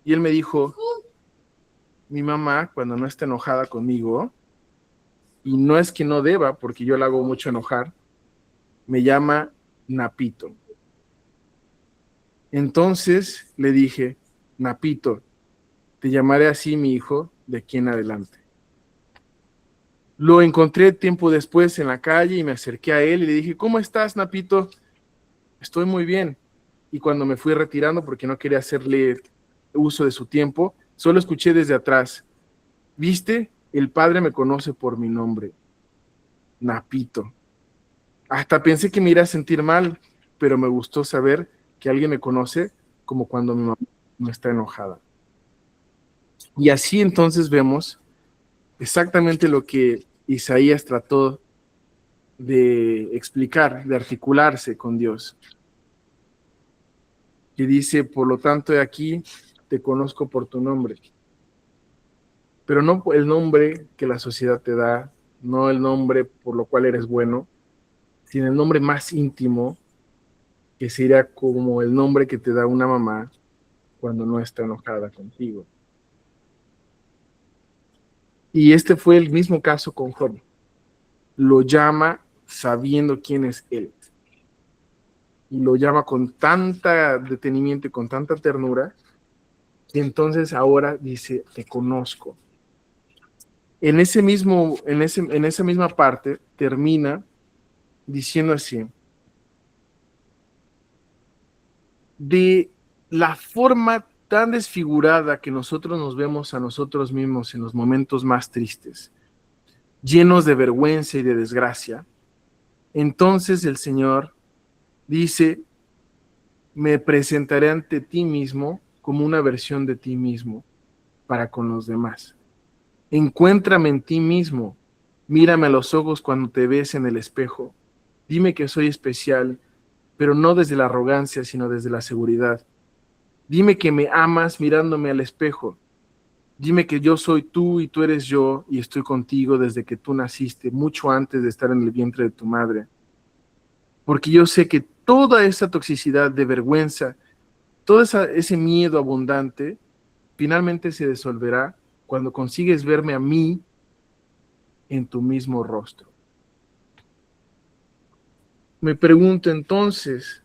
Y él me dijo, mi mamá, cuando no está enojada conmigo, y no es que no deba, porque yo la hago mucho enojar, me llama Napito. Entonces le dije, Napito, te llamaré así, mi hijo, de aquí en adelante. Lo encontré tiempo después en la calle y me acerqué a él y le dije, ¿cómo estás, Napito? Estoy muy bien. Y cuando me fui retirando porque no quería hacerle uso de su tiempo, solo escuché desde atrás, ¿viste? El padre me conoce por mi nombre, Napito. Hasta pensé que me iba a sentir mal, pero me gustó saber que alguien me conoce como cuando mi mamá no está enojada. Y así entonces vemos exactamente lo que Isaías trató de explicar, de articularse con Dios. Que dice, por lo tanto, he aquí, te conozco por tu nombre. Pero no el nombre que la sociedad te da, no el nombre por lo cual eres bueno, sino el nombre más íntimo, que sería como el nombre que te da una mamá cuando no está enojada contigo. Y este fue el mismo caso con Job. Lo llama sabiendo quién es él. Y lo llama con tanta detenimiento y con tanta ternura, y entonces ahora dice, te conozco. En esa misma parte termina diciendo así, de la forma tan desfigurada que nosotros nos vemos a nosotros mismos en los momentos más tristes, llenos de vergüenza y de desgracia, entonces el Señor dice, me presentaré ante ti mismo como una versión de ti mismo para con los demás. Encuéntrame en ti mismo, mírame a los ojos cuando te ves en el espejo, dime que soy especial, pero no desde la arrogancia, sino desde la seguridad. Dime que me amas mirándome al espejo. Dime que yo soy tú y tú eres yo y estoy contigo desde que tú naciste, mucho antes de estar en el vientre de tu madre. Porque yo sé que toda esa toxicidad de vergüenza, todo ese miedo abundante, finalmente se disolverá cuando consigues verme a mí en tu mismo rostro. Me pregunto entonces,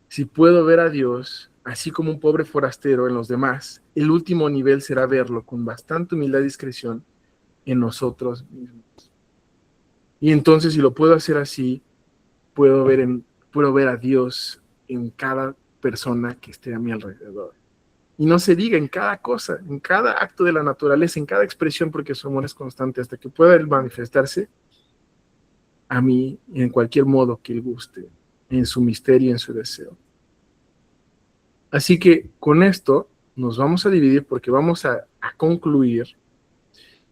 si puedo ver a Dios, así como un pobre forastero en los demás, el último nivel será verlo con bastante humildad y discreción en nosotros mismos. Y entonces, si lo puedo hacer así, puedo ver a Dios en cada persona que esté a mi alrededor. Y no se diga en cada cosa, en cada acto de la naturaleza, en cada expresión, porque su amor es constante, hasta que pueda Él manifestarse a mí en cualquier modo que Él guste, en su misterio y en su deseo. Así que con esto nos vamos a dividir porque vamos a concluir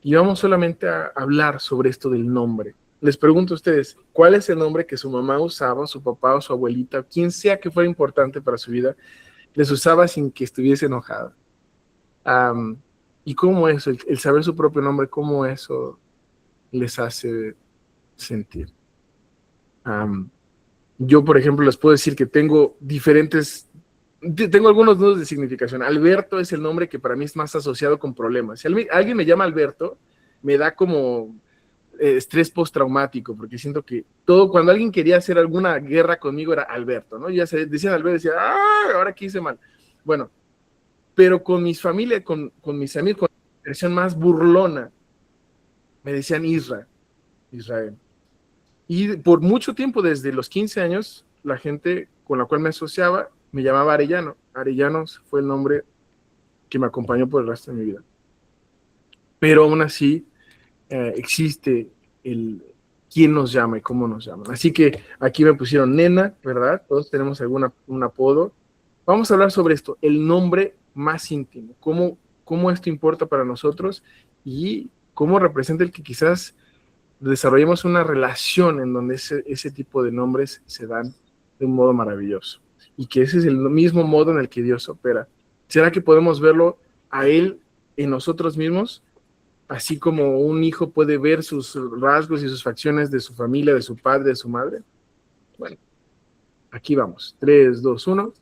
y vamos solamente a hablar sobre esto del nombre. Les pregunto a ustedes, ¿cuál es el nombre que su mamá usaba, su papá o su abuelita, quien sea que fuera importante para su vida, les usaba sin que estuviese enojada? ¿Y cómo eso, el saber su propio nombre, cómo eso les hace sentir? Yo, por ejemplo, les puedo decir que tengo algunos nudos de significación. Alberto es el nombre que para mí es más asociado con problemas. Si alguien me llama Alberto, me da como estrés postraumático, porque siento que cuando alguien quería hacer alguna guerra conmigo era Alberto, ¿no? Ya se decían Alberto, decía, ¡ah! Ahora qué hice mal. Bueno, pero con mis familias, con mis amigos, con la versión más burlona, me decían Israel. Y por mucho tiempo, desde los 15 años, la gente con la cual me asociaba me llamaba Arellano. Arellano fue el nombre que me acompañó por el resto de mi vida. Pero aún así existe quién nos llama y cómo nos llaman. Así que aquí me pusieron nena, ¿verdad? Todos tenemos un apodo. Vamos a hablar sobre esto, el nombre más íntimo, cómo esto importa para nosotros y cómo representa el que quizás desarrollemos una relación en donde ese tipo de nombres se dan de un modo maravilloso y que ese es el mismo modo en el que Dios opera. ¿Será que podemos verlo a Él en nosotros mismos? Así como un hijo puede ver sus rasgos y sus facciones de su familia, de su padre, de su madre. Bueno, aquí vamos. 3, 2, 1.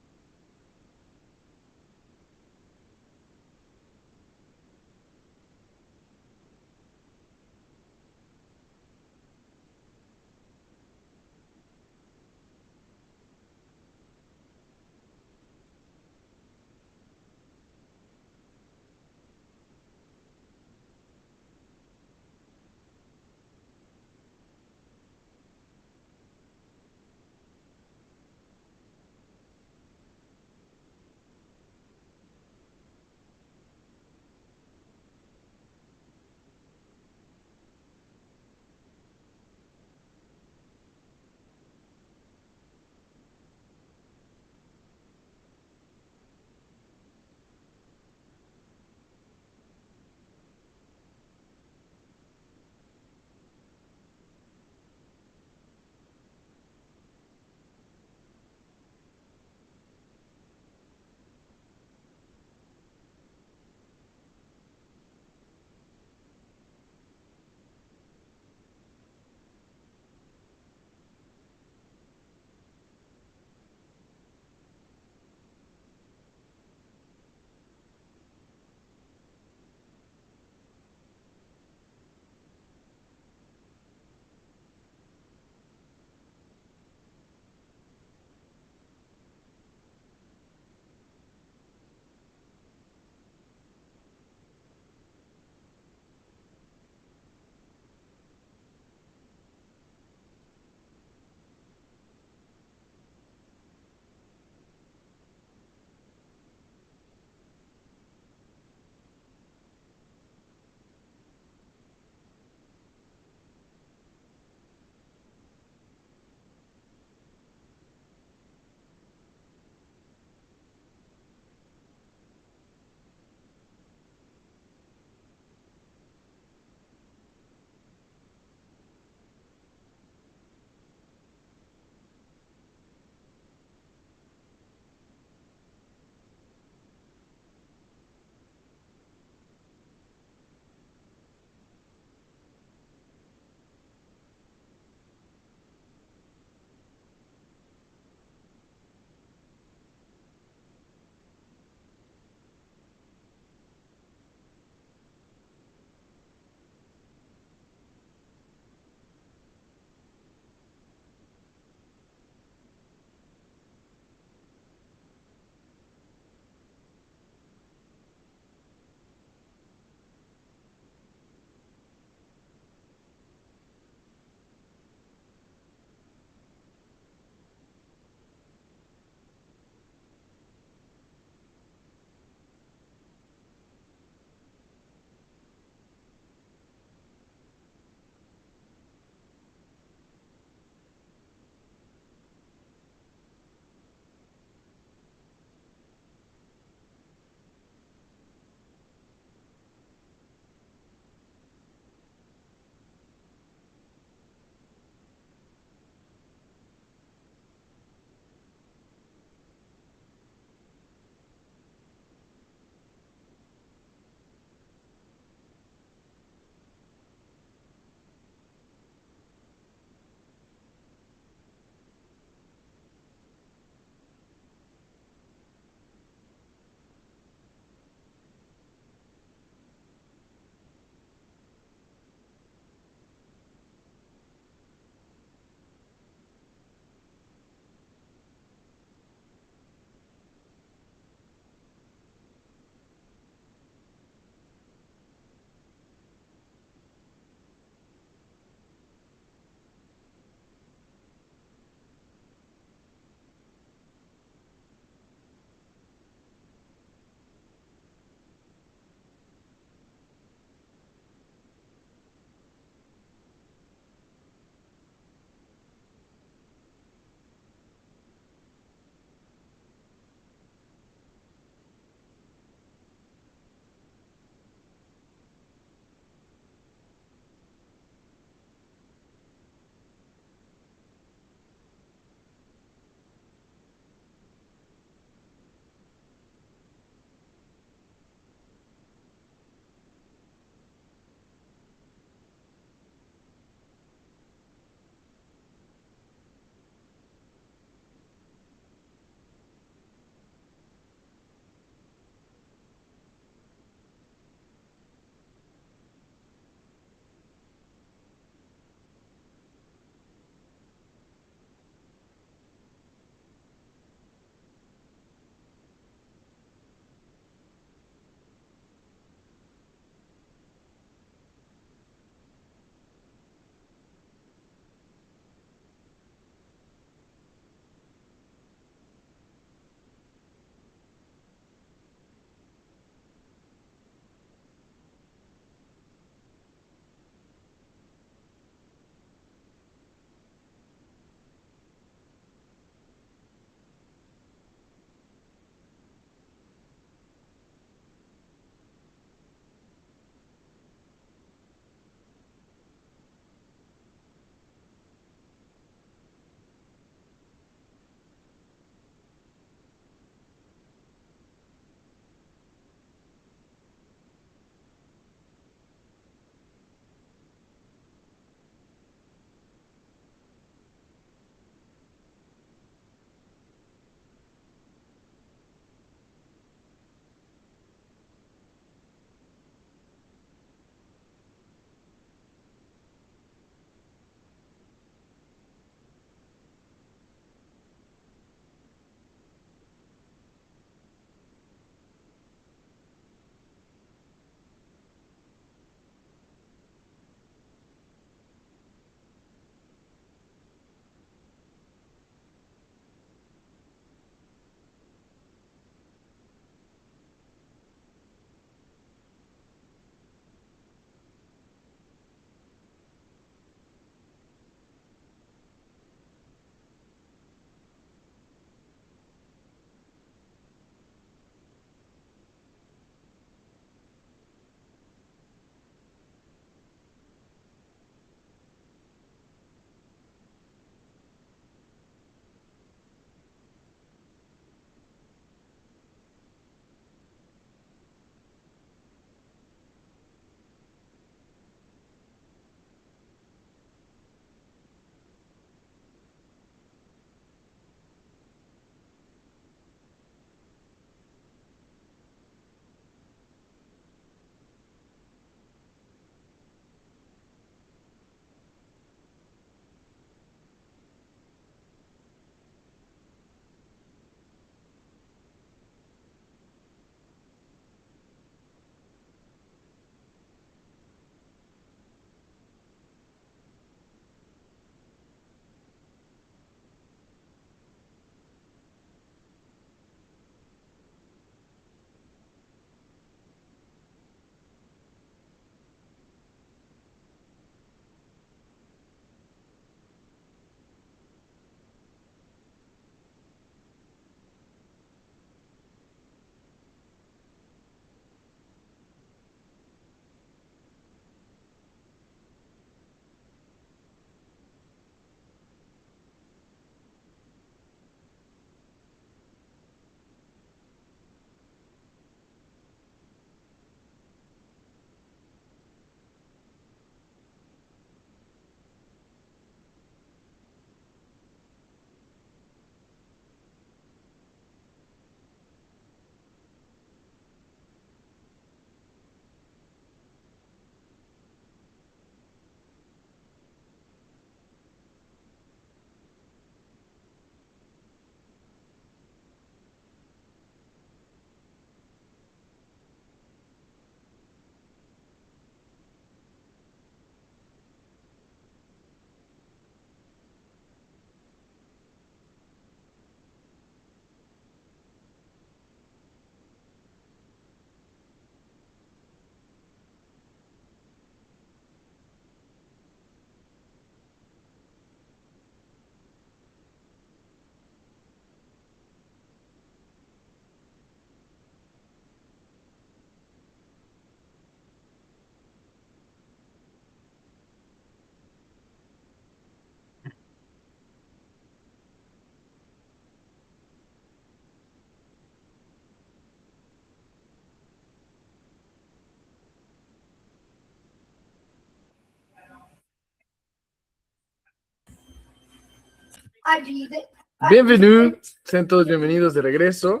Bienvenido, sean todos bienvenidos de regreso.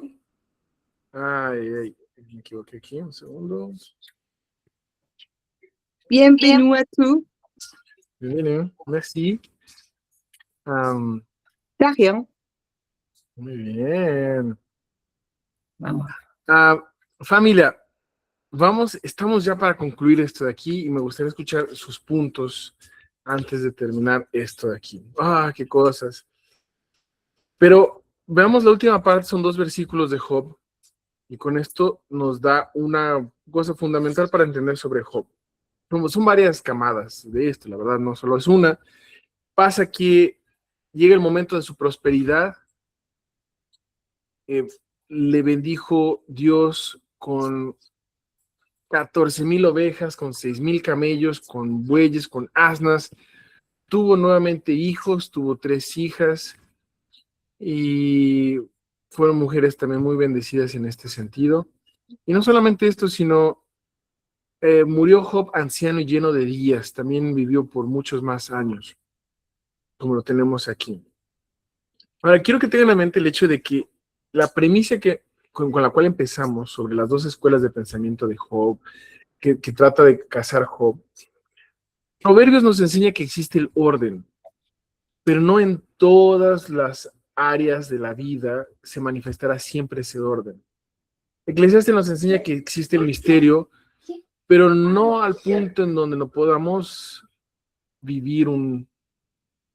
Ay, me equivoqué aquí, un segundo. Bienvenido a tú. Bienvenido, merci. Dagen. Muy bien. Familia, estamos ya para concluir esto de aquí y me gustaría escuchar sus puntos antes de terminar esto de aquí. Qué cosas. Pero veamos la última parte, son 2 versículos de Job y con esto nos da una cosa fundamental para entender sobre Job. Son varias camadas de esto, la verdad, no solo es una. Pasa que llega el momento de su prosperidad, le bendijo Dios con 14,000 ovejas, con 6,000 camellos, con bueyes, con asnas. Tuvo nuevamente hijos, tuvo 3 hijas y fueron mujeres también muy bendecidas en este sentido. Y no solamente esto, sino murió Job anciano y lleno de días. También vivió por muchos más años, como lo tenemos aquí. Ahora, quiero que tengan en mente el hecho de que la premisa con la cual empezamos sobre las 2 escuelas de pensamiento de Job, que trata de cazar Job, Proverbios nos enseña que existe el orden, pero no en todas las áreas de la vida se manifestará siempre ese orden. Eclesiastes nos enseña que existe el misterio, pero no al punto en donde no podamos vivir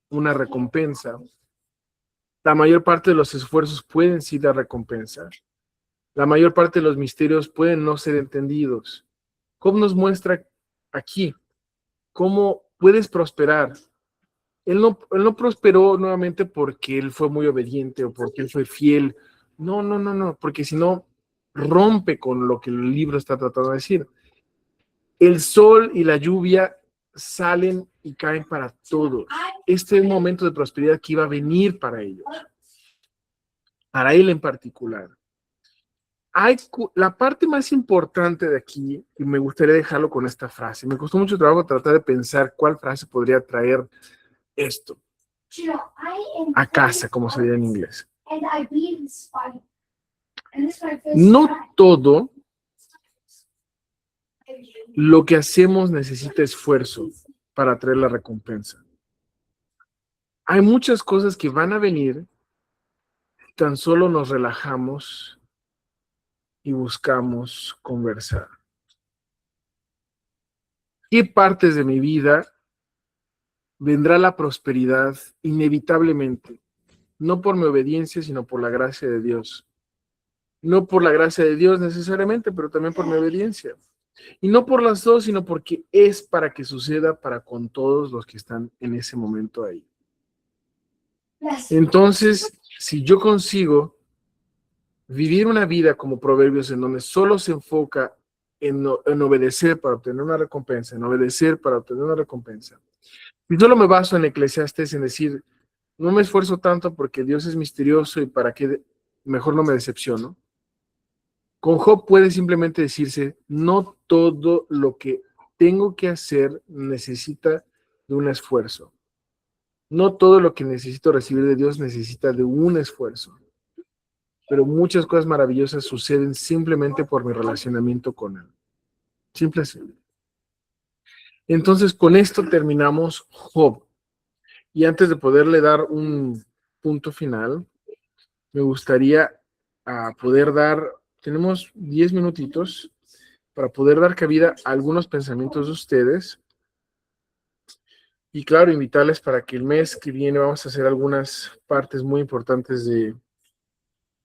una recompensa. La mayor parte de los esfuerzos pueden sí dar recompensa. La mayor parte de los misterios pueden no ser entendidos. Job nos muestra aquí cómo puedes prosperar. Él no prosperó nuevamente porque él fue muy obediente o porque él fue fiel. No, porque si no, rompe con lo que el libro está tratando de decir. El sol y la lluvia salen y caen para todos. Este es un momento de prosperidad que iba a venir para ellos, para él en particular. La parte más importante de aquí, y me gustaría dejarlo con esta frase, me costó mucho trabajo tratar de pensar cuál frase podría traer esto a casa, como se dice en inglés. No todo lo que hacemos necesita esfuerzo para traer la recompensa. Hay muchas cosas que van a venir, tan solo nos relajamos y buscamos conversar. ¿Qué partes de mi vida vendrá la prosperidad inevitablemente? No por mi obediencia, sino por la gracia de Dios. No por la gracia de Dios necesariamente, pero también por mi obediencia. Y no por las dos, sino porque es para que suceda para con todos los que están en ese momento ahí. Entonces, si yo consigo vivir una vida como Proverbios en donde solo se enfoca en obedecer para obtener una recompensa, en obedecer para obtener una recompensa, y solo me baso en Eclesiastes en decir, no me esfuerzo tanto porque Dios es misterioso y para qué mejor no me decepciono. Con Job puede simplemente decirse, no todo lo que tengo que hacer necesita de un esfuerzo. No todo lo que necesito recibir de Dios necesita de un esfuerzo. Pero muchas cosas maravillosas suceden simplemente por mi relacionamiento con Él. Simple así. Entonces, con esto terminamos Job. Y antes de poderle dar un punto final, me gustaría tenemos 10 minutitos para poder dar cabida a algunos pensamientos de ustedes. Y claro, invitarles para que el mes que viene vamos a hacer algunas partes muy importantes de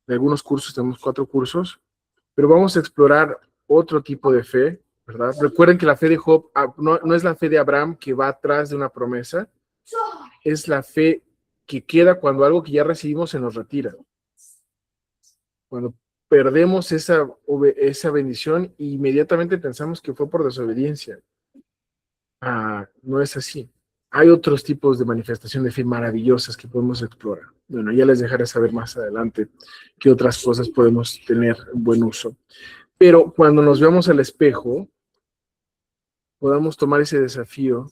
algunos cursos. Tenemos 4 cursos, pero vamos a explorar otro tipo de fe, ¿verdad? Recuerden que la fe de Job no es la fe de Abraham que va atrás de una promesa, es la fe que queda cuando algo que ya recibimos se nos retira. Cuando perdemos esa bendición, inmediatamente pensamos que fue por desobediencia. No es así. Hay otros tipos de manifestación de fe maravillosas que podemos explorar. Bueno, ya les dejaré saber más adelante qué otras cosas podemos tener en buen uso. Pero cuando nos veamos al espejo, podamos tomar ese desafío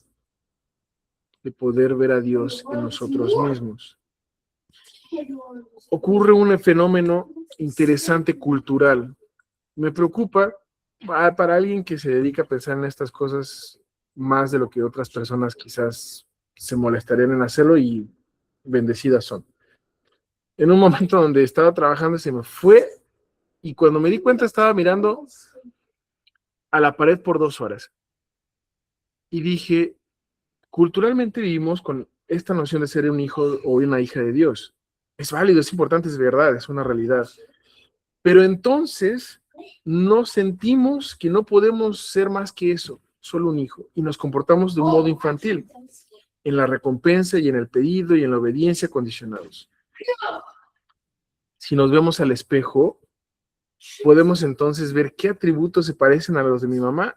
de poder ver a Dios en nosotros mismos. ocurre un fenómeno interesante cultural. Me preocupa para alguien que se dedica a pensar en estas cosas más de lo que otras personas quizás se molestarían en hacerlo, y bendecidas son. En un momento donde estaba trabajando se me fue, y cuando me di cuenta estaba mirando a la pared por 2 horas. Y dije, culturalmente vivimos con esta noción de ser un hijo o una hija de Dios. Es válido, es importante, es verdad, es una realidad. Pero entonces nos sentimos que no podemos ser más que eso, solo un hijo, y nos comportamos de un modo infantil, en la recompensa y en el pedido y en la obediencia condicionados. Si nos vemos al espejo, podemos entonces ver qué atributos se parecen a los de mi mamá,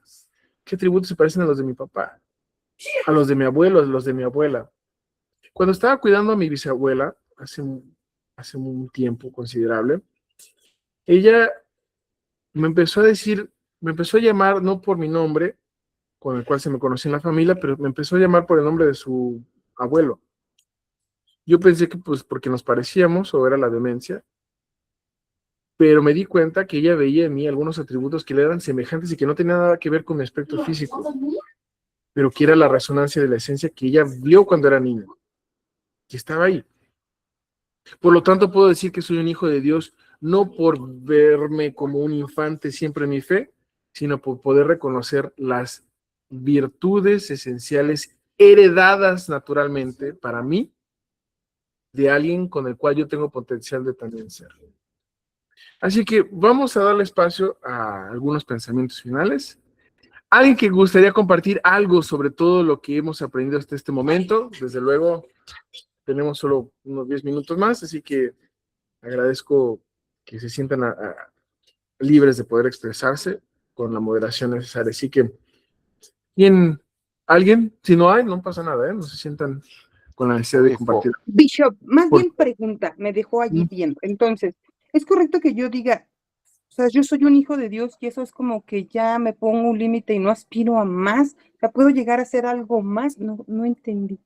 qué atributos se parecen a los de mi papá, a los de mi abuelo, a los de mi abuela. Cuando estaba cuidando a mi bisabuela, hace un tiempo considerable, ella me empezó a decir, me empezó a llamar no por mi nombre, con el cual se me conocía en la familia, pero me empezó a llamar por el nombre de su abuelo. Yo pensé que pues porque nos parecíamos o era la demencia, pero me di cuenta que ella veía en mí algunos atributos que le eran semejantes y que no tenían nada que ver con mi aspecto físico, pero que era la resonancia de la esencia que ella vio cuando era niña, que estaba ahí. Por lo tanto, puedo decir que soy un hijo de Dios, no por verme como un infante siempre en mi fe, sino por poder reconocer las virtudes esenciales heredadas naturalmente para mí de alguien con el cual yo tengo potencial de también ser. Así que vamos a darle espacio a algunos pensamientos finales. ¿Alguien que gustaría compartir algo sobre todo lo que hemos aprendido hasta este momento? Desde luego, tenemos solo unos 10 minutos más, así que agradezco que se sientan libres de poder expresarse con la moderación necesaria. Así que, ¿bien? ¿Alguien? Si no hay, no pasa nada, ¿eh? No se sientan con la necesidad de compartir. Bishop, más Por- bien pregunta, me dejó allí viendo. Entonces, ¿es correcto que yo diga, o sea, yo soy un hijo de Dios y eso es como que ya me pongo un límite y no aspiro a más? O sea, ¿puedo llegar a hacer algo más? No, no entendí.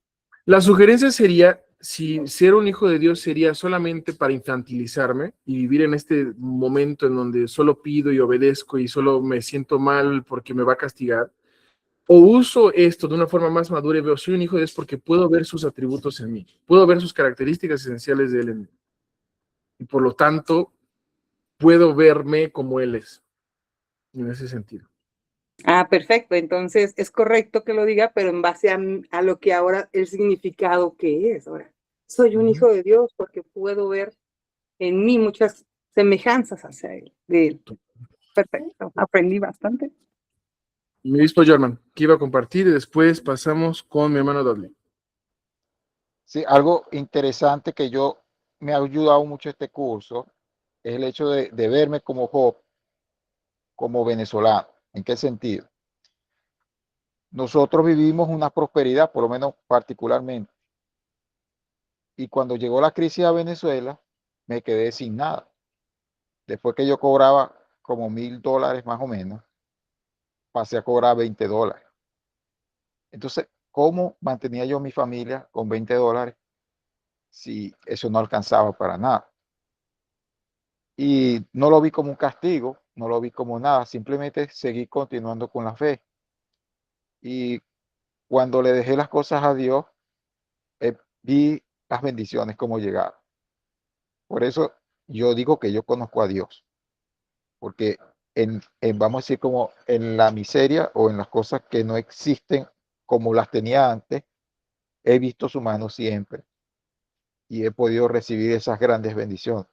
La sugerencia sería, si ser un hijo de Dios sería solamente para infantilizarme y vivir en este momento en donde solo pido y obedezco y solo me siento mal porque me va a castigar, o uso esto de una forma más madura y veo, soy un hijo de Dios porque puedo ver sus atributos en mí, puedo ver sus características esenciales de Él en mí, y por lo tanto puedo verme como Él es, en ese sentido. Ah, perfecto. Entonces, es correcto que lo diga, pero en base a lo que ahora el significado que es. Ahora, soy un hijo de Dios porque puedo ver en mí muchas semejanzas hacia él, de él. Perfecto. Aprendí bastante. Mi obispo German, que iba a compartir, y después pasamos con mi hermano Dudley. Sí, algo interesante que yo me ha ayudado mucho este curso es el hecho de verme como Job, como venezolano. ¿En qué sentido? Nosotros vivimos una prosperidad, por lo menos particularmente, y cuando llegó la crisis a Venezuela, me quedé sin nada. Después que yo cobraba como $1,000 más o menos, pasé a cobrar $20. Entonces, ¿cómo mantenía yo a mi familia con $20 si eso no alcanzaba para nada? Y no lo vi como un castigo, no lo vi como nada, simplemente seguí continuando con la fe. Y cuando le dejé las cosas a Dios, vi las bendiciones como llegaron. Por eso yo digo que yo conozco a Dios, porque vamos a decir, como en la miseria o en las cosas que no existen como las tenía antes, he visto su mano siempre y he podido recibir esas grandes bendiciones.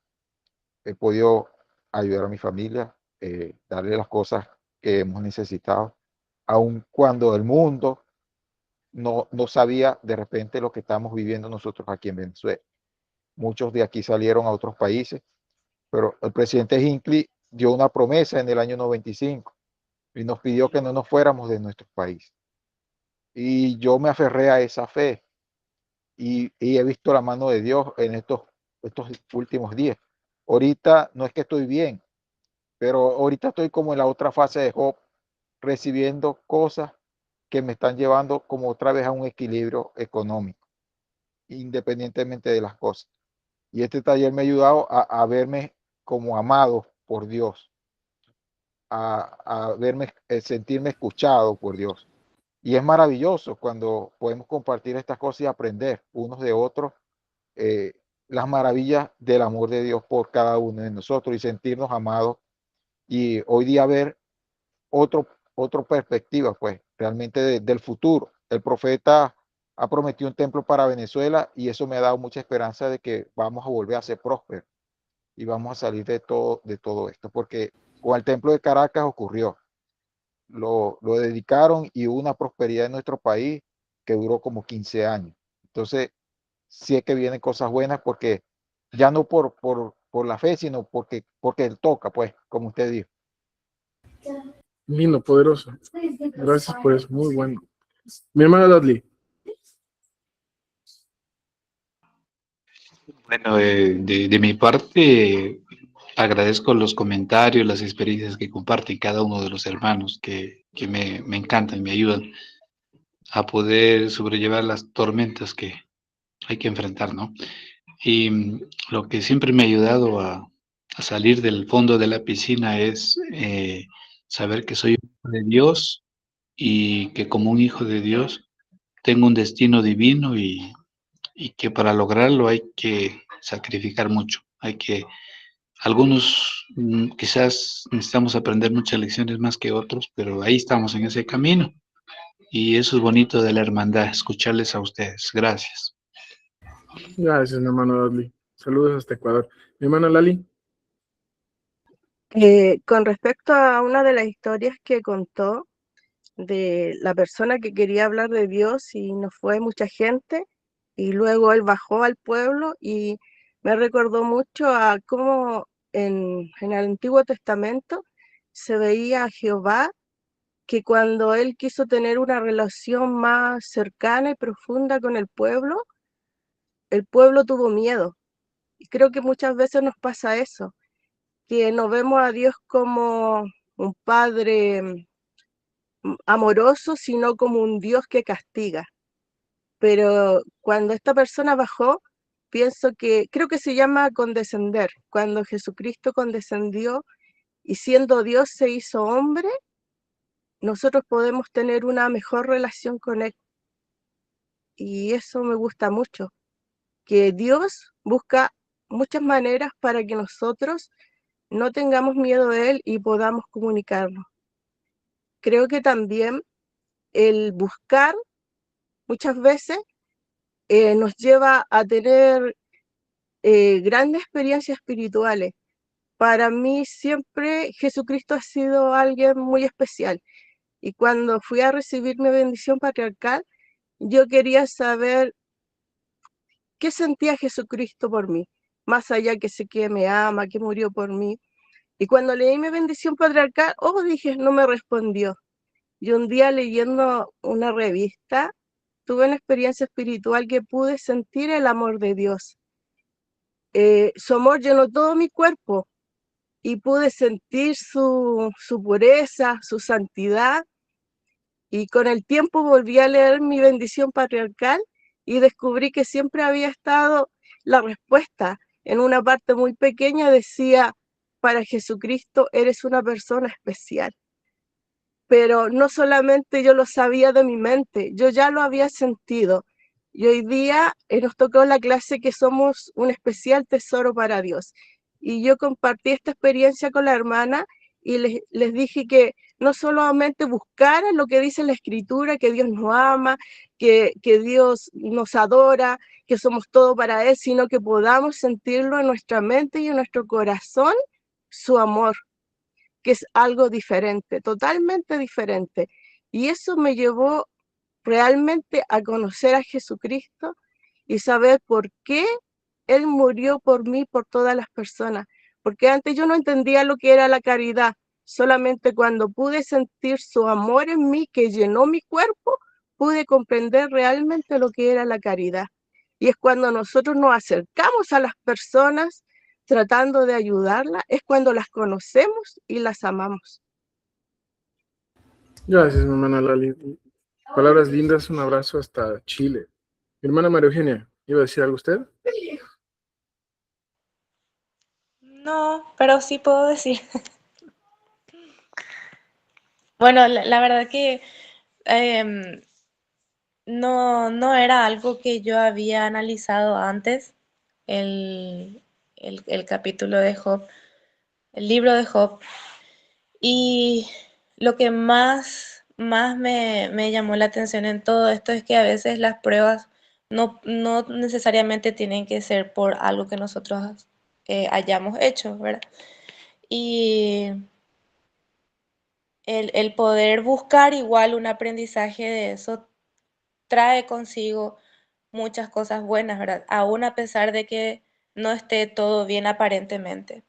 He podido ayudar a mi familia, darle las cosas que hemos necesitado, aun cuando el mundo no sabía de repente lo que estamos viviendo nosotros aquí en Venezuela. Muchos de aquí salieron a otros países, pero el presidente Hinckley dio una promesa en el año 95 y nos pidió que no nos fuéramos de nuestro país. Y yo me aferré a esa fe y he visto la mano de Dios en estos últimos días. Ahorita no es que estoy bien, pero ahorita estoy como en la otra fase de Job, recibiendo cosas que me están llevando como otra vez a un equilibrio económico, independientemente de las cosas. Y este taller me ha ayudado a verme como amado por Dios, a verme, sentirme escuchado por Dios. Y es maravilloso cuando podemos compartir estas cosas y aprender unos de otros eh, las maravillas del amor de Dios por cada uno de nosotros y sentirnos amados. Y hoy día ver otra perspectiva, pues, realmente del futuro. El profeta ha prometido un templo para Venezuela y eso me ha dado mucha esperanza de que vamos a volver a ser prósperos y vamos a salir de todo esto, porque con el templo de Caracas ocurrió, lo dedicaron y hubo una prosperidad en nuestro país que duró como 15 años. Entonces, sí es que vienen cosas buenas porque ya no por la fe, sino porque él toca, pues, como usted dijo. Lindo, poderoso. Gracias por eso, muy bueno. Mi hermana Dudley. Bueno, de mi parte, agradezco los comentarios, las experiencias que comparten cada uno de los hermanos que me encantan, me ayudan a poder sobrellevar las tormentas que hay que enfrentar, ¿no? Y lo que siempre me ha ayudado a salir del fondo de la piscina es saber que soy un hijo de Dios y que como un hijo de Dios tengo un destino divino y que para lograrlo hay que sacrificar mucho. Algunos quizás necesitamos aprender muchas lecciones más que otros, pero ahí estamos en ese camino. Y eso es bonito de la hermandad, escucharles a ustedes. Gracias. Gracias, mi hermano Dudley. Saludos hasta Ecuador. Mi hermana Lali. Con respecto a una de las historias que contó de la persona que quería hablar de Dios y no fue mucha gente, y luego él bajó al pueblo y me recordó mucho a cómo en el Antiguo Testamento se veía a Jehová que cuando él quiso tener una relación más cercana y profunda con el pueblo tuvo miedo. Y creo que muchas veces nos pasa eso, que no vemos a Dios como un padre amoroso, sino como un Dios que castiga. Pero cuando esta persona bajó, creo que se llama condescender, cuando Jesucristo condescendió y siendo Dios se hizo hombre, nosotros podemos tener una mejor relación con Él. Y eso me gusta mucho, que Dios busca muchas maneras para que nosotros no tengamos miedo de Él y podamos comunicarnos. Creo que también el buscar muchas veces nos lleva a tener grandes experiencias espirituales. Para mí siempre Jesucristo ha sido alguien muy especial. Y cuando fui a recibir mi bendición patriarcal, yo quería saber qué sentía Jesucristo por mí, más allá que sé que me ama, que murió por mí. Y cuando leí mi bendición patriarcal, dije, no me respondió. Y un día leyendo una revista, tuve una experiencia espiritual que pude sentir el amor de Dios. Su amor llenó todo mi cuerpo y pude sentir su pureza, su santidad. Y con el tiempo volví a leer mi bendición patriarcal y descubrí que siempre había estado la respuesta. En una parte muy pequeña decía, para Jesucristo eres una persona especial. Pero no solamente yo lo sabía de mi mente, yo ya lo había sentido. Y hoy día nos tocó la clase que somos un especial tesoro para Dios. Y yo compartí esta experiencia con la hermana y les dije que no solamente buscaran lo que dice la Escritura, que Dios nos ama, que Dios nos adora, que somos todo para Él, sino que podamos sentirlo en nuestra mente y en nuestro corazón, su amor, que es algo diferente, totalmente diferente. Y eso me llevó realmente a conocer a Jesucristo y saber por qué Él murió por mí, por todas las personas. Porque antes yo no entendía lo que era la caridad. Solamente cuando pude sentir su amor en mí, que llenó mi cuerpo, pude comprender realmente lo que era la caridad. Y es cuando nosotros nos acercamos a las personas tratando de ayudarlas, es cuando las conocemos y las amamos. Gracias, mi hermana Lali. Palabras lindas, un abrazo hasta Chile. Mi hermana María Eugenia, ¿iba a decir algo usted? No, pero sí puedo decir. Bueno, la verdad que em, no era algo que yo había analizado antes, el, el capítulo de Job, el libro de Job. Y lo que más me llamó la atención en todo esto es que a veces las pruebas no necesariamente tienen que ser por algo que nosotros hayamos hecho, ¿verdad? Y el poder buscar igual un aprendizaje de eso trae consigo muchas cosas buenas, ¿verdad? Aún a pesar de que no esté todo bien aparentemente.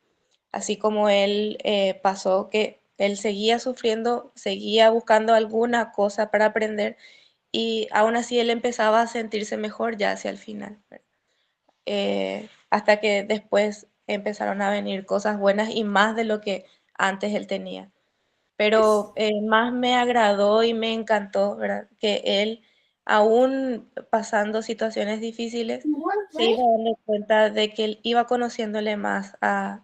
Así como él pasó, que él seguía sufriendo, seguía buscando alguna cosa para aprender y aún así él empezaba a sentirse mejor ya hacia el final, ¿verdad? Hasta que después empezaron a venir cosas buenas y más de lo que antes él tenía. Pero más me agradó y me encantó, ¿verdad? Que él, aún pasando situaciones difíciles, se iba dando cuenta de que él iba conociéndole más a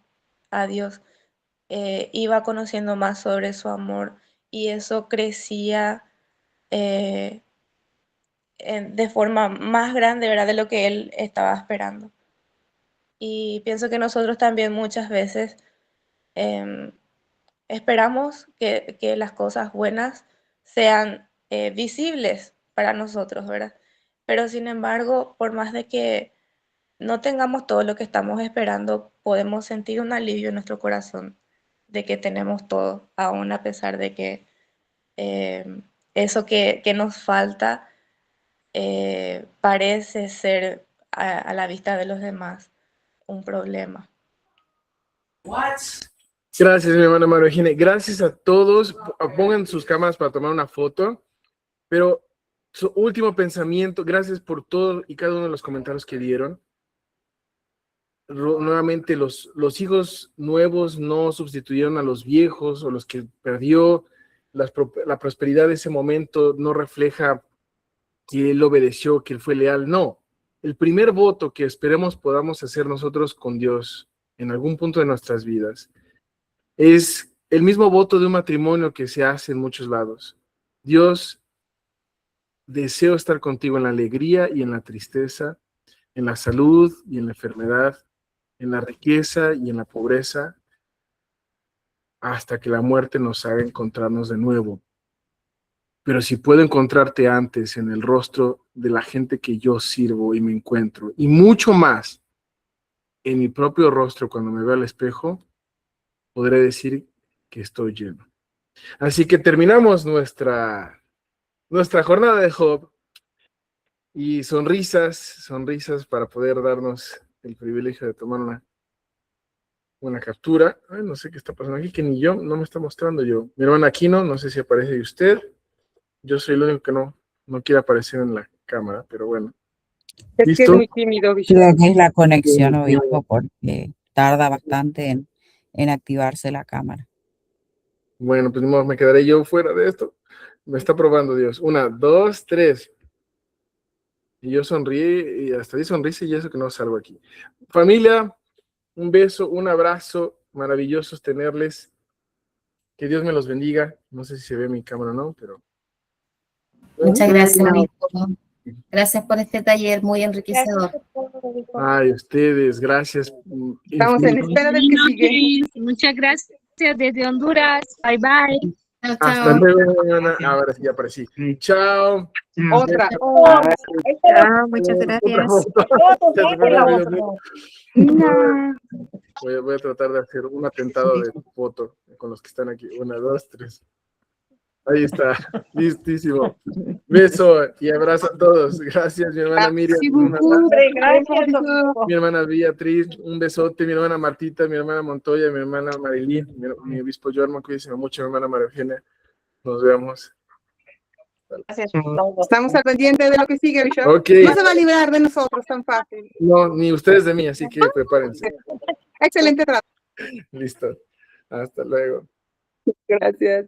Dios, iba conociendo más sobre su amor y eso crecía eh, de forma más grande, ¿verdad? De lo que él estaba esperando. Y pienso que nosotros también muchas veces em, esperamos que las cosas buenas sean visibles para nosotros, ¿verdad? Pero sin embargo, por más de que no tengamos todo lo que estamos esperando, podemos sentir un alivio en nuestro corazón de que tenemos todo, aún a pesar de que eh, eso que nos falta parece ser a la vista de los demás un problema. Gracias, mi hermana María Eugenia. Gracias a todos. Pongan sus cámaras para tomar una foto. Pero su último pensamiento, gracias por todo y cada uno de los comentarios que dieron. Nuevamente, los hijos nuevos no sustituyeron a los viejos o los que perdió. La prosperidad de ese momento no refleja que él obedeció, que él fue leal. No, el primer voto que esperemos podamos hacer nosotros con Dios en algún punto de nuestras vidas es el mismo voto de un matrimonio que se hace en muchos lados. Dios, deseo estar contigo en la alegría y en la tristeza, en la salud y en la enfermedad, en la riqueza y en la pobreza, hasta que la muerte nos haga encontrarnos de nuevo. Pero si puedo encontrarte antes en el rostro de la gente que yo sirvo y me encuentro, y mucho más en mi propio rostro cuando me veo al espejo, podré decir que estoy lleno. Así que terminamos nuestra jornada de Job y sonrisas para poder darnos el privilegio de tomar una captura. Ay, no sé qué está pasando aquí, que ni yo, no me está mostrando yo. Mi hermana Aquino, no sé si aparece usted. Yo soy el único que no quiere aparecer en la cámara, pero bueno. Es ¿Listo? que es muy tímido, Bishop. Creo que es la conexión, obispo, porque tarda bastante en activarse la cámara. Bueno, pues ni modo, me quedaré yo fuera de esto. Me está probando Dios. 1, 2, 3. Y yo sonríe y hasta di sonrisa y eso que no salgo aquí. Familia, un beso, un abrazo, maravillosos tenerles. Que Dios me los bendiga. No sé si se ve mi cámara o no, pero... Muchas gracias, obispo. Gracias por este taller muy enriquecedor. Ay, ustedes, gracias. Estamos en espera del que sigue. Muchas gracias desde Honduras. Bye bye. Chao, Hasta chao. luego, mañana. Ahora sí aparecí. Chao. Otra. Muchas Otra gracias. foto. Ya se fue rápido. Voy a tratar de hacer un atentado de foto con los que están aquí. 1, 2, 3. Ahí está, listísimo. Beso y abrazo a todos. Gracias, mi hermana Miriam. Mi hermana Beatriz, un besote. Mi hermana Martita, mi hermana Montoya, mi hermana Marilyn, mi obispo Jorman, cuídense mucho, mi hermana María Eugenia. Nos vemos. Gracias. Estamos al pendiente de lo que sigue, Bishop. Ok. No se va a librar de nosotros tan fácil. No, ni ustedes de mí, así que prepárense. Excelente trato. Listo. Hasta luego. Gracias.